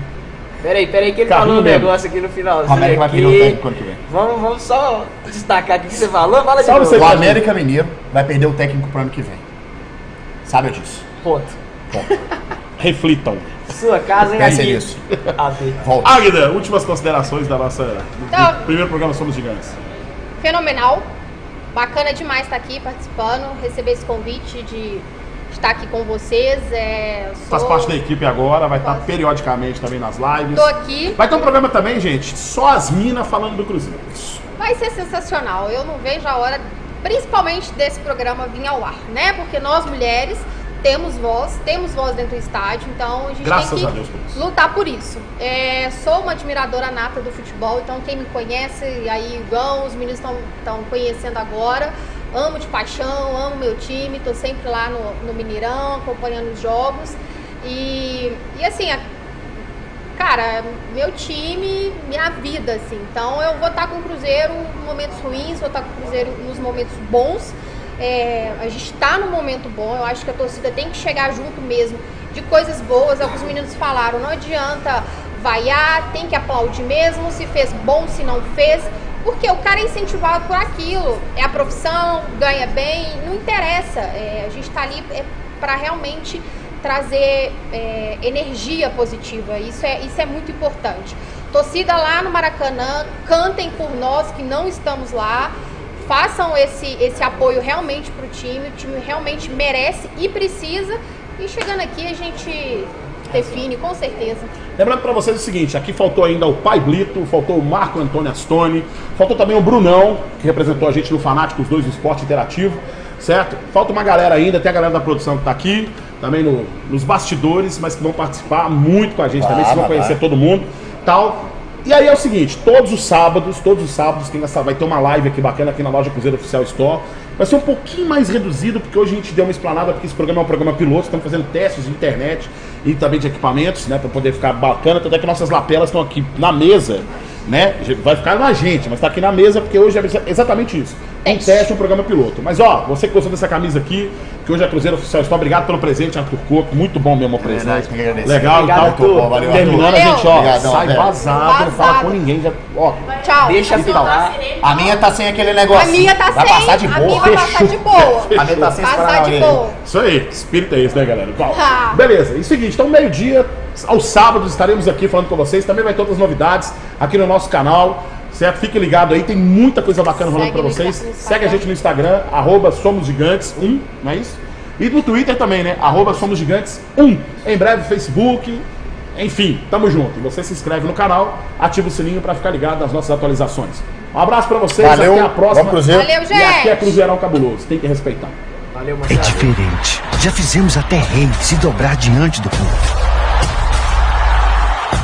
Peraí, que ele Carrinho falou um mesmo. negócio aqui no finalzinho. O América vai perder o técnico ano que vem. Vamos só destacar aqui o que você falou. Fala de Salve, novo. você- O América Mineiro vai perder o técnico pro ano que vem. Sabe disso. Ponto. Reflitam. Sua casa, hein, Pense Aguida? nisso. AB. Volta. Águida, últimas considerações do Então- primeiro programa Somos Gigantes. Fenomenal. Bacana demais estar aqui participando, receber esse convite de estar aqui com vocês. Faz parte da equipe agora, vai estar Faço. periodicamente também nas lives. Tô aqui. Vai ter um programa também, gente, só as minas falando do Cruzeiro. Vai ser sensacional. Eu não vejo a hora, principalmente desse programa vir ao ar, né? Porque nós mulheres temos voz dentro do estádio, então a gente Graças tem a que Deus por isso. lutar por isso. Sou uma admiradora nata do futebol, então quem me conhece, aí o Gão, os meninos estão conhecendo agora. Amo de paixão, amo meu time, tô sempre lá no Mineirão, acompanhando os jogos. E assim, cara, meu time, minha vida, assim. Então eu vou estar com o Cruzeiro nos momentos ruins, vou estar com o Cruzeiro nos momentos bons. A gente está num momento bom, eu acho que a torcida tem que chegar junto mesmo de coisas boas, é o que os meninos falaram, não adianta vaiar, tem que aplaudir mesmo, se fez bom, se não fez, porque o cara é incentivado por aquilo, é a profissão, ganha bem, não interessa, a gente está ali para realmente trazer energia positiva, isso é muito importante. Torcida lá no Maracanã, cantem por nós que não estamos lá, façam esse apoio realmente pro time, o time realmente merece e precisa, e chegando aqui a gente define, com certeza. Lembrando pra vocês o seguinte, aqui faltou ainda o Pai Blito, faltou o Marco Antônio Astoni, faltou também o Brunão, que representou a gente no Fanáticos 2 do Esporte Interativo, certo? Falta uma galera ainda, tem a galera da produção que tá aqui, também nos bastidores, mas que vão participar muito com a gente também, vocês vão conhecer todo mundo, tal. E aí é o seguinte, todos os sábados vai ter uma live aqui bacana aqui na loja Cruzeiro Oficial Store. Vai ser um pouquinho mais reduzido, porque hoje a gente deu uma explanada, porque esse programa é um programa piloto, estamos fazendo testes de internet e também de equipamentos, né, para poder ficar bacana. Tanto é que nossas lapelas estão aqui na mesa, né, vai ficar na gente, mas tá aqui na mesa porque hoje é exatamente isso. Um teste, um programa piloto. Mas ó, você que gostou dessa camisa aqui, que hoje é Cruzeiro Oficial Store, obrigado pelo presente, Arthur Coco, muito bom mesmo o presente. nós que agradecemos. Legal Obrigado, e tal. Arthur. Valeu, Terminando, a Arthur. gente, ó, Obrigadão, sai velho. vazado, não fala com ninguém, já, ó. Tchau. Deixa filar. A minha tá sem aquele negócio. A minha tá vai sem, passar de a boa. minha vai passar de boa. A minha tá sem Passar Paranauê. de boa. Isso aí, espírito é esse, né, galera? Bom, Ah. beleza, e o seguinte, então meio-dia, aos sábados, estaremos aqui falando com vocês. Também vai ter outras novidades aqui no nosso canal, certo? Fique ligado aí, tem muita coisa bacana rolando Segue pra no vocês. Instagram. Segue a gente no Instagram, @SomosGigantes1, não é isso? E no Twitter também, né? @SomosGigantes1. Em breve, Facebook. Enfim, tamo junto. E você se inscreve no canal, ativa o sininho pra ficar ligado nas nossas atualizações. Um abraço pra vocês, Valeu, até a próxima. vamos Cruzeiro. Valeu, E aqui é gente. Cruzeirão Cabuloso, tem que respeitar. Valeu, É Marcelo. diferente. Já fizemos até rei se dobrar diante do povo.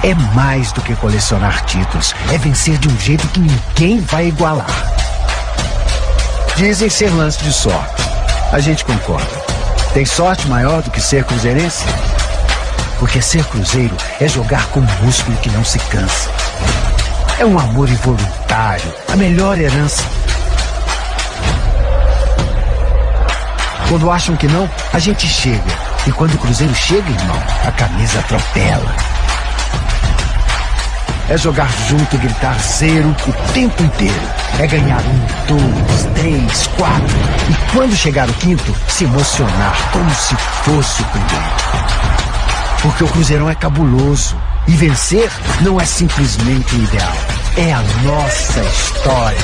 É mais do que colecionar títulos. É vencer de um jeito que ninguém vai igualar. Dizem ser lance de sorte. A gente concorda. Tem sorte maior do que ser cruzeirense? Porque ser cruzeiro é jogar com um músculo que não se cansa. É um amor involuntário, a melhor herança. Quando acham que não, a gente chega. E quando o Cruzeiro chega, irmão, a camisa atropela. É jogar junto e gritar zero o tempo inteiro. É ganhar 1, 2, 3, 4. E quando chegar o quinto, se emocionar como se fosse o primeiro. Porque o Cruzeirão é cabuloso. E vencer não é simplesmente o ideal. É a nossa história.